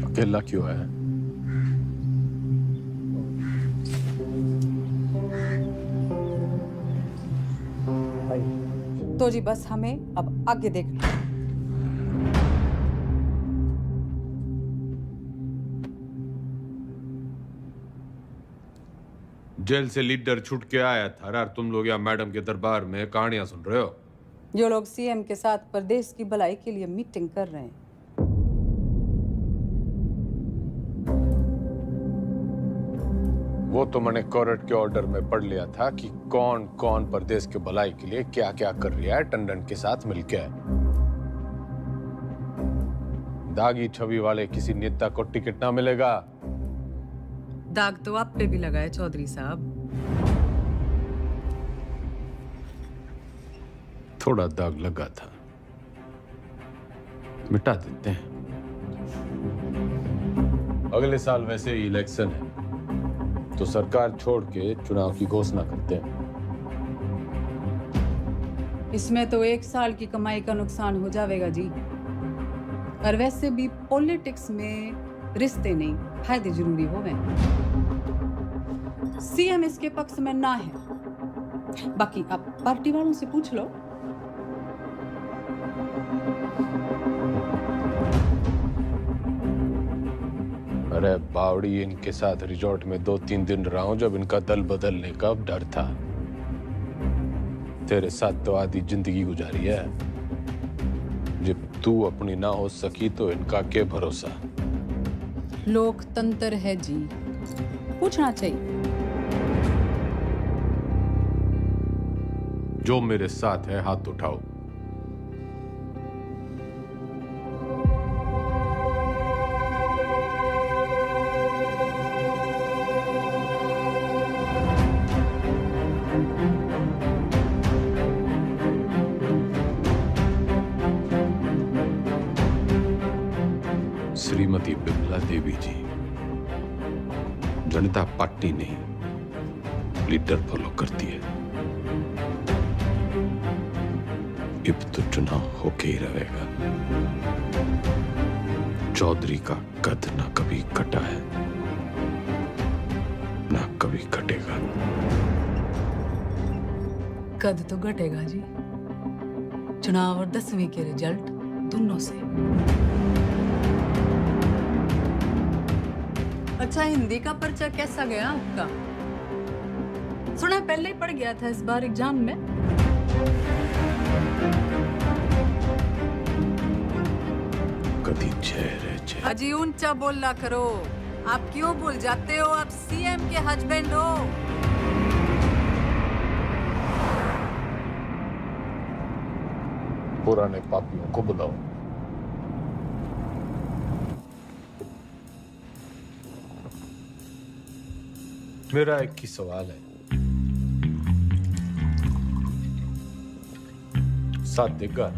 अकेला क्यों है? तो जी बस हमें अब आगे देखना। जेल से लीडर छूट के आया था और तुम लोग यहाँ मैडम के दरबार में कहानियां सुन रहे हो। जो लोग सीएम के साथ प्रदेश की भलाई के लिए मीटिंग कर रहे हैं। वो तो मैंने कोर्ट के ऑर्डर में पढ़ लिया था कि कौन कौन प्रदेश के भलाई के लिए क्या क्या कर रहा है टंडन के साथ मिलकर। दागी छवि वाले किसी नेता को टिकट ना मिलेगा। दाग तो आप पे भी लगा है चौधरी साहब। थोड़ा दाग लगा था, मिटा देते हैं। अगले साल वैसे ही इलेक्शन है तो सरकार छोड़ के चुनाव की घोषणा करते हैं। इसमें तो 1 साल की कमाई का नुकसान हो जाएगा जी। और वैसे भी पॉलिटिक्स में रिश्ते नहीं, फायदे जरूरी हो गए। सीएम इसके पक्ष में ना है, बाकी आप पार्टी वालों से पूछ लो। अरे बावड़ी, इनके साथ रिजॉर्ट में 2-3 दिन रहा हूं जब इनका दल बदलने का डर था। तेरे साथ तो आधी जिंदगी गुजारी है। जब तू अपनी ना हो सकी तो इनका क्या भरोसा। लोकतंत्र है जी, पूछना चाहिए। जो मेरे साथ है हाथ उठाओ। श्रीमती बिमला देवी जी, जनता पार्टी नहीं लीडर फॉलो करती है। अब तो चुनाव होके ही रहेगा। चौधरी का कद ना कभी कटा है ना कभी कटेगा। कद तो घटेगा जी, चुनाव और 10वीं के रिजल्ट दोनों से। अच्छा, हिंदी का पर्चा कैसा गया आपका? सुना पहले ही पढ़ गया था इस बार एग्जाम में। कदी चेहरे अजी ऊंचा बोलना करो। आप क्यों भूल जाते हो आप सीएम के हस्बैंड हो? पुराने पापियों को बुलाओ। मेरा एक ही सवाल है, साथ देगा?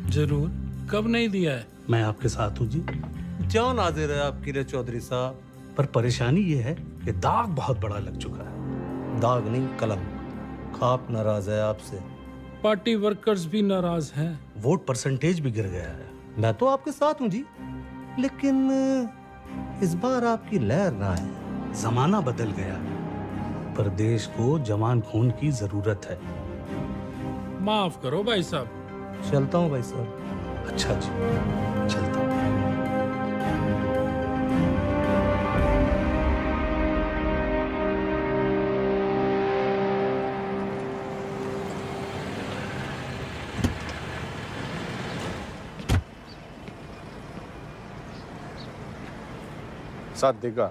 जरूर, कब नहीं दिया है? मैं आपके साथ हूँ जी। जान हाजिर है आपकी रे चौधरी साहब। पर परेशानी ये है कि दाग बहुत बड़ा लग चुका है। दाग नहीं, कलम। खाप नाराज है आपसे, पार्टी वर्कर्स भी नाराज हैं, वोट परसेंटेज भी गिर गया है। मैं तो आपके साथ हूँ जी, लेकिन इस बार आपकी लहर ना है। जमाना बदल गया है, पर देश को जवान खून की जरूरत है। माफ करो भाई साहब। चलता हूँ भाई साहब। अच्छा जी, चलता हूँ। साथ देगा?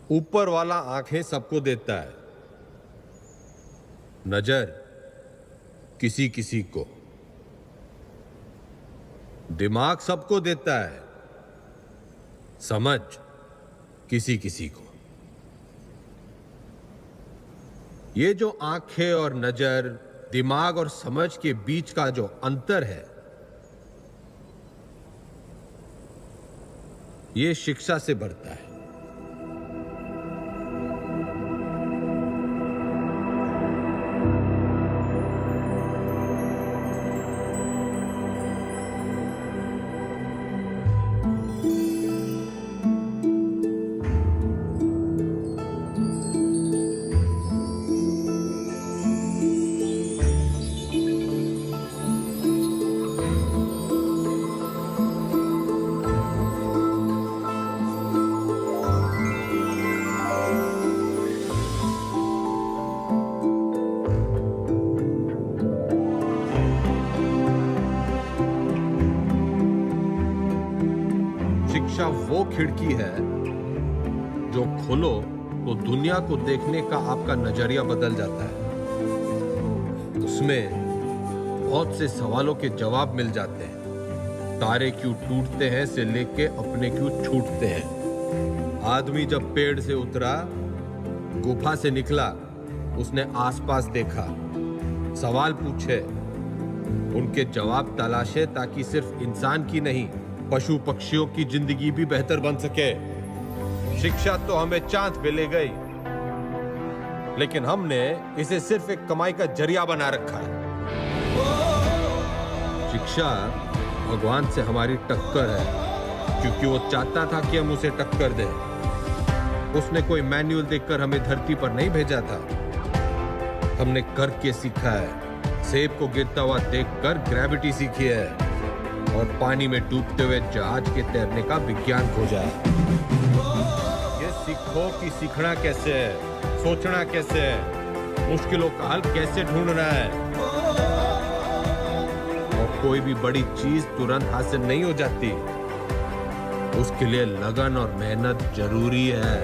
ऊपर वाला आंखें सबको देता है, नजर किसी किसी को, दिमाग सबको देता है, समझ किसी किसी को। ये जो आंखें और नजर, दिमाग और समझ के बीच का जो अंतर है, ये शिक्षा से बढ़ता है। वो खिड़की है जो खोलो तो दुनिया को देखने का आपका नजरिया बदल जाता है। उसमें बहुत से सवालों के जवाब मिल जाते हैं। तारे क्यों टूटते हैं से लेके अपने क्यों छूटते हैं। आदमी जब पेड़ से उतरा, गुफा से निकला, उसने आसपास देखा, सवाल पूछे, उनके जवाब तलाशे ताकि सिर्फ इंसान की नहीं, पशु पक्षियों की जिंदगी भी बेहतर बन सके। शिक्षा तो हमें चांद पे ले गई, लेकिन हमने इसे सिर्फ एक कमाई का जरिया बना रखा है। शिक्षा भगवान से हमारी टक्कर है, क्योंकि वो चाहता था कि हम उसे टक्कर दें। उसने कोई मैनुअल देखकर हमें धरती पर नहीं भेजा था, हमने करके सीखा है। सेब को गिरता हुआ देखकर ग्रेविटी सीखी है, और पानी में डूबते हुए जहाज के तैरने का विज्ञान खोजा है। ये सीखो कि सीखना कैसे है, सोचना कैसे है, मुश्किलों का हल कैसे ढूंढना है। और कोई भी बड़ी चीज तुरंत हासिल नहीं हो जाती, उसके लिए लगन और मेहनत जरूरी है।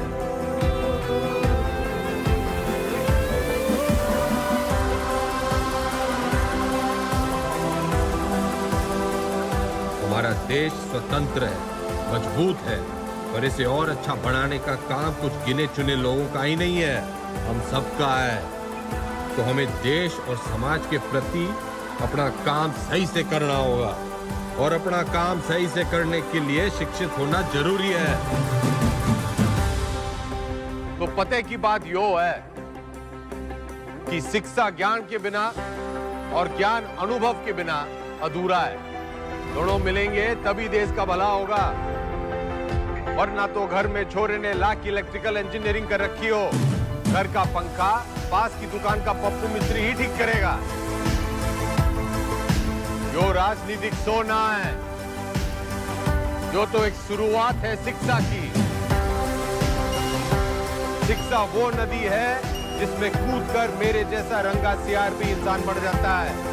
हमारा देश स्वतंत्र है, मजबूत है, पर इसे और अच्छा बनाने का काम कुछ गिने चुने लोगों का ही नहीं है, हम सबका है। तो हमें देश और समाज के प्रति अपना काम सही से करना होगा, और अपना काम सही से करने के लिए शिक्षित होना जरूरी है। तो पते की बात यो है कि शिक्षा ज्ञान के बिना और ज्ञान अनुभव के बिना अधूरा है। दोनों मिलेंगे तभी देश का भला होगा, वरना तो घर में छोरे ने लाख की इलेक्ट्रिकल इंजीनियरिंग कर रखी हो, घर का पंखा पास की दुकान का पप्पू मिस्त्री ही ठीक करेगा। जो राजनीतिक सोना है, जो तो एक शुरुआत है शिक्षा की। शिक्षा वो नदी है जिसमें कूदकर मेरे जैसा रंगा सियार भी इंसान बढ़ जाता है।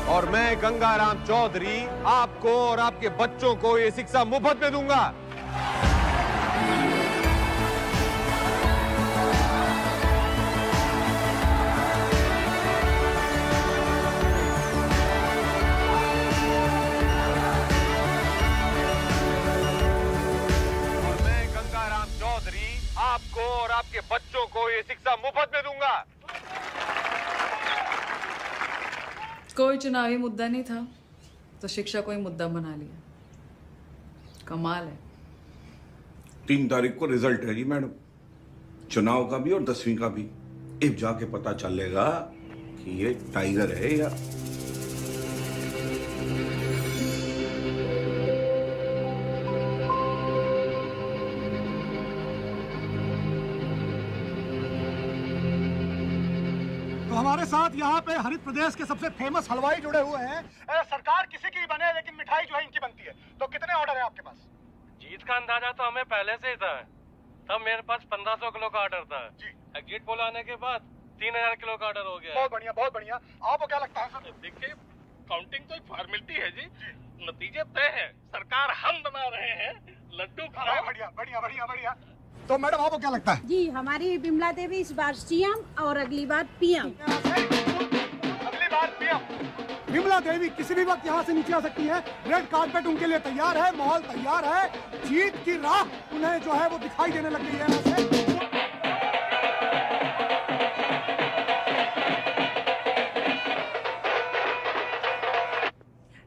और मैं गंगाराम चौधरी आपको और आपके बच्चों को ये शिक्षा मुफ्त में दूंगा। और मैं गंगाराम चौधरी आपको और आपके बच्चों को ये शिक्षा मुफ्त में दूंगा। कोई चुनावी मुद्दा नहीं था तो शिक्षा को ही मुद्दा बना लिया। कमाल है। 3 तारीख को रिजल्ट है जी मैडम, चुनाव का भी और 10वीं का भी। अब जाके पता चलेगा कि ये टाइगर है या हमारे साथ यहाँ पे हरित प्रदेश के सबसे फेमस हलवाई जुड़े हुए हैं। सरकार किसी की बने लेकिन मिठाई जो है इनकी बनती है। तो कितने ऑर्डर है आपके पास? जीत का अंदाजा तो हमें पहले से ही था, तब मेरे पास 1500 किलो का ऑर्डर था जी। एग्जिट पोल आने के बाद 3000 किलो का ऑर्डर हो गया। बहुत बढ़िया, बहुत बढ़िया। आपको क्या लगता है सर? देखिए, काउंटिंग तो एक फॉर्मेलिटी है जी, नतीजे तय है, सरकार हम बना रहे हैं, लड्डू खाओ। बढ़िया बढ़िया बढ़िया बढ़िया। तो मैडम आपको क्या लगता है? जी, हमारी बिमला देवी इस बार सीएम और अगली बार पीएम। अगली बार पीएम। बिमला देवी किसी भी वक्त यहाँ से नीचे आ सकती है। रेड कार्पेट उनके लिए तैयार है, माहौल तैयार है। जीत की राह उन्हें जो है वो दिखाई देने लग गई है।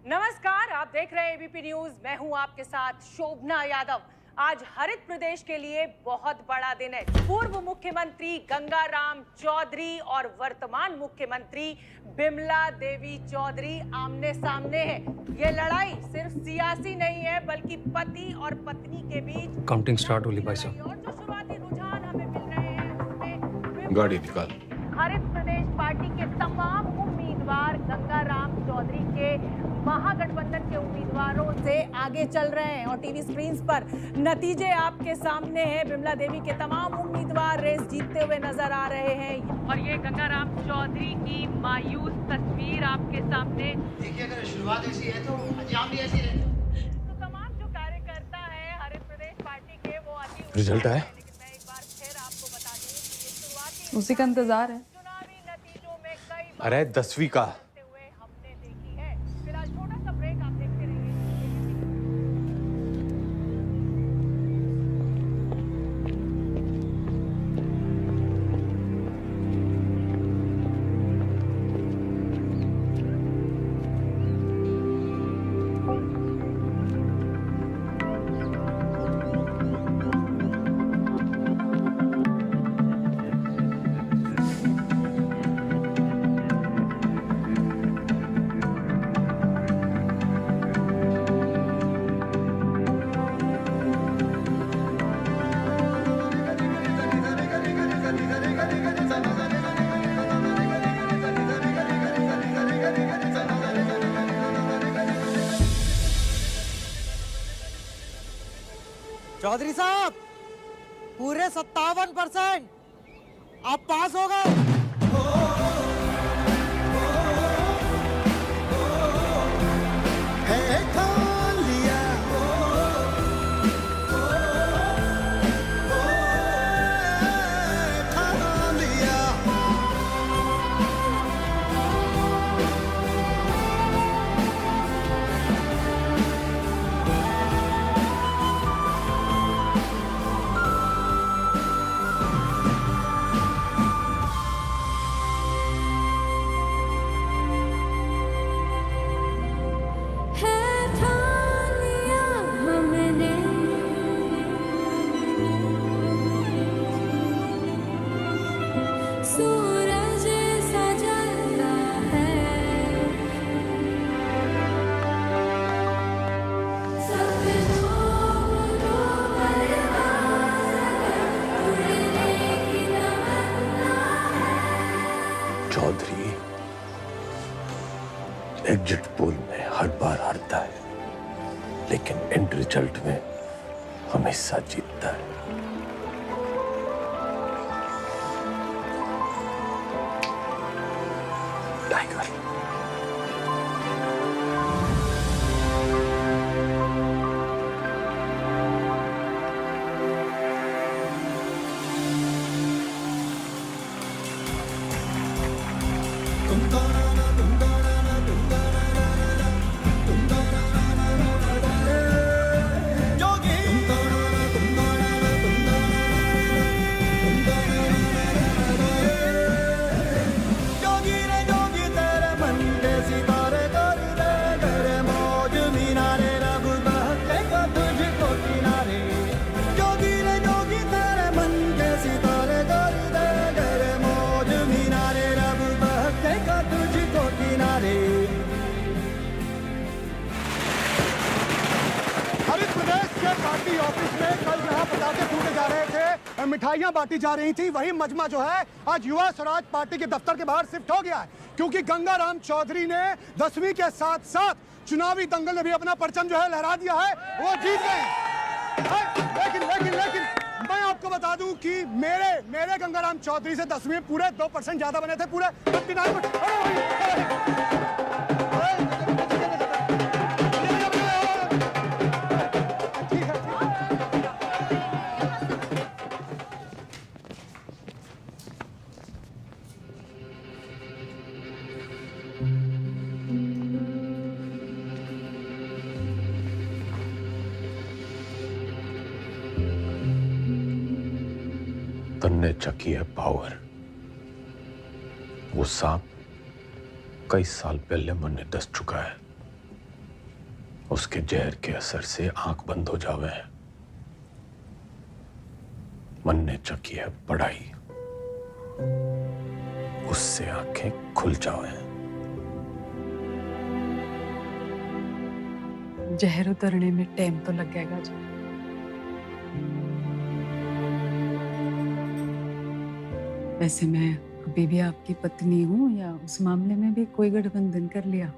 नमस्कार, आप देख रहे हैं एबीपी न्यूज। मैं हूं आपके साथ शोभना यादव। आज हरित प्रदेश के लिए बहुत बड़ा दिन है। पूर्व मुख्यमंत्री गंगाराम चौधरी और वर्तमान मुख्यमंत्री बिमला देवी चौधरी आमने सामने है। ये लड़ाई सिर्फ सियासी नहीं है, बल्कि पति और पत्नी के बीच। काउंटिंग स्टार्ट होली भाई साहब। और जो शुरुआती रुझान हमें मिल रहे हैं उसमें गाड़ी निकाल। हरित प्रदेश पार्टी के तमाम उम्मीदवार गंगाराम चौधरी के महागठबंधन के उम्मीदवारों से आगे चल रहे हैं और टीवी स्क्रीन पर नतीजे आपके सामने हैं। बिमला देवी के तमाम उम्मीदवार रेस जीतते हुए नजर आ रहे हैं और ये गंगाराम चौधरी की मायूस तस्वीर आपके सामने। देखिए, अगर शुरुआत ऐसी है तो अंजाम भी ऐसी रहता है। तो तमाम जो कार्यकर्ता रिजल्ट आया? उसी का इंतजार है। अरे 10वीं का। चौधरी साहब, पूरे 57% आप पास हो गए। चौधरी एग्जिट पोल में हर बार हारता है, लेकिन एंड रिजल्ट में हमेशा जीतता है। टाइगर। मिठाइयां बांटी जा रही थी, वही मजमा जो है आज युवा स्वराज पार्टी के दफ्तर के बाहर शिफ्ट हो गया है, क्योंकि गंगाराम चौधरी ने 10वीं के साथ साथ चुनावी दंगल में भी अपना परचम जो है लहरा दिया है, वो जीत गए। लेकिन मैं आपको बता दूं कि मेरे गंगाराम चौधरी से 10वीं में पूरे 2% ज्यादा बने थे, पूरे 59%। तन्ने चकी है पावर। वो सांप कई साल पहले मन ने दस चुका है। उसके जहर के असर से आंख बंद हो जावे है। मन ने चकी है पढ़ाई, उससे आंखें खुल जावे। जहर उतरने में टाइम तो लगेगा जी। वैसे मैं अभी भी आपकी पत्नी हूँ, या उस मामले में भी कोई गठबंधन कर लिया?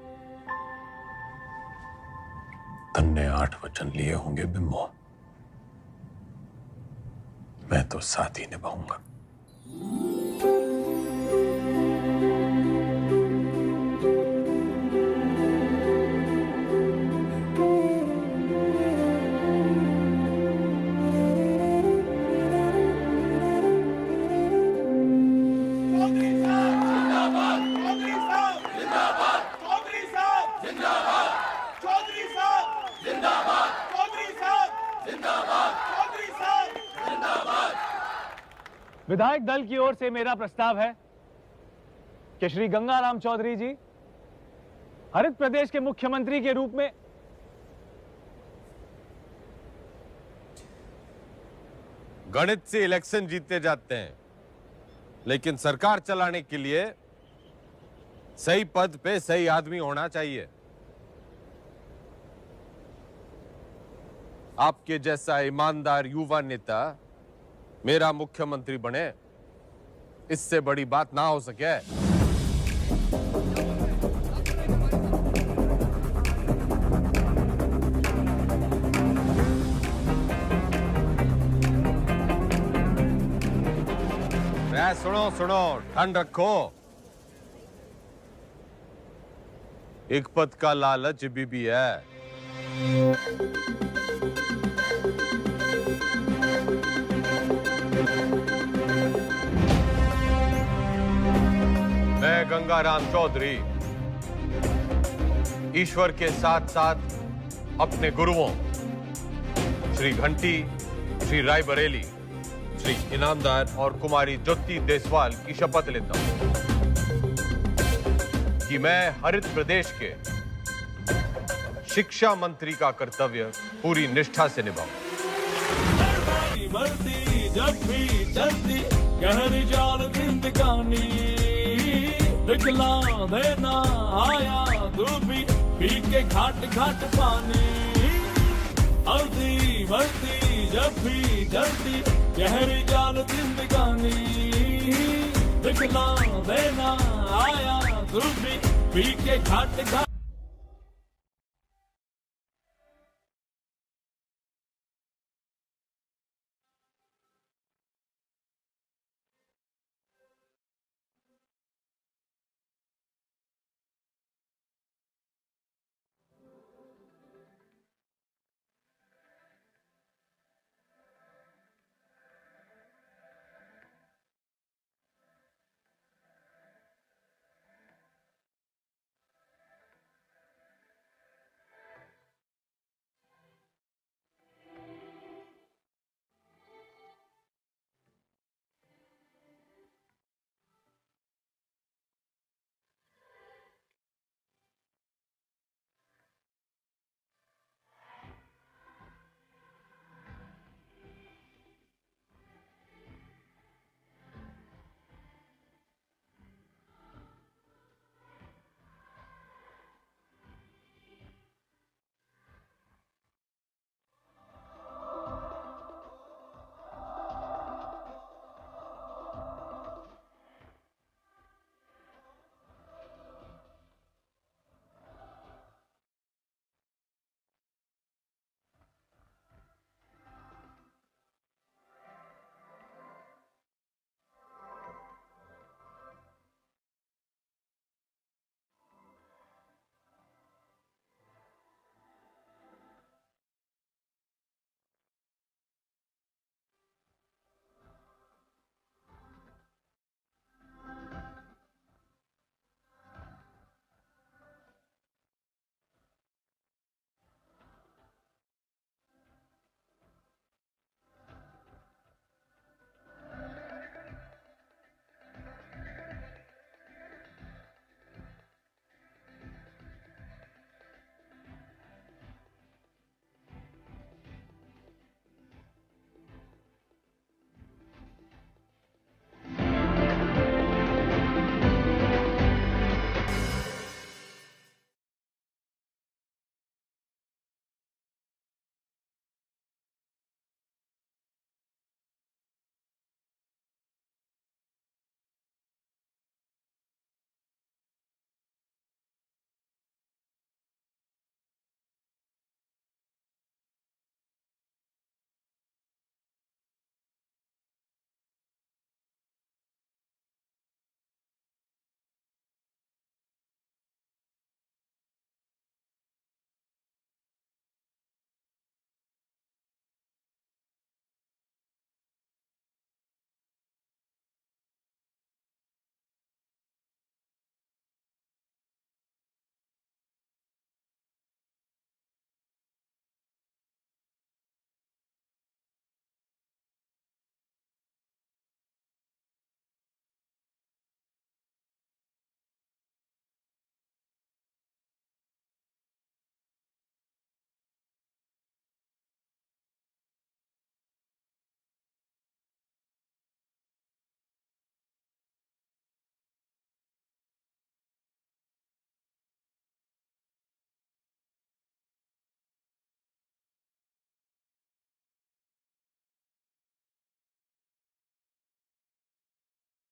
तन्ने 8 वचन लिए होंगे बिम्बो, मैं तो साथ ही निभाऊंगा। विधायक दल की ओर से मेरा प्रस्ताव है कि श्री गंगाराम चौधरी जी हरित प्रदेश के मुख्यमंत्री के रूप में गणित से इलेक्शन जीते जाते हैं, लेकिन सरकार चलाने के लिए सही पद पे सही आदमी होना चाहिए। आपके जैसा ईमानदार युवा नेता मेरा मुख्यमंत्री बने, इससे बड़ी बात ना हो सके। सुनो सुनो, ठंड रखो। एक पद का लालच भी है। मैं गंगाराम चौधरी ईश्वर के साथ साथ अपने गुरुओं श्री घंटी, श्री रायबरेली, श्री इनामदार और कुमारी ज्योति देसवाल की शपथ लेता हूं कि मैं हरित प्रदेश के शिक्षा मंत्री का कर्तव्य पूरी निष्ठा से निभाऊं। जब भी चलती गहरी जाल जिंदगानी, दिखला देना आया तू भी पी के घाट घाट पानी। हल्दी बढ़ती जब भी चलती गहरी जाल जिंदगानी, दिखला देना आया तू भी पी के घाट घाट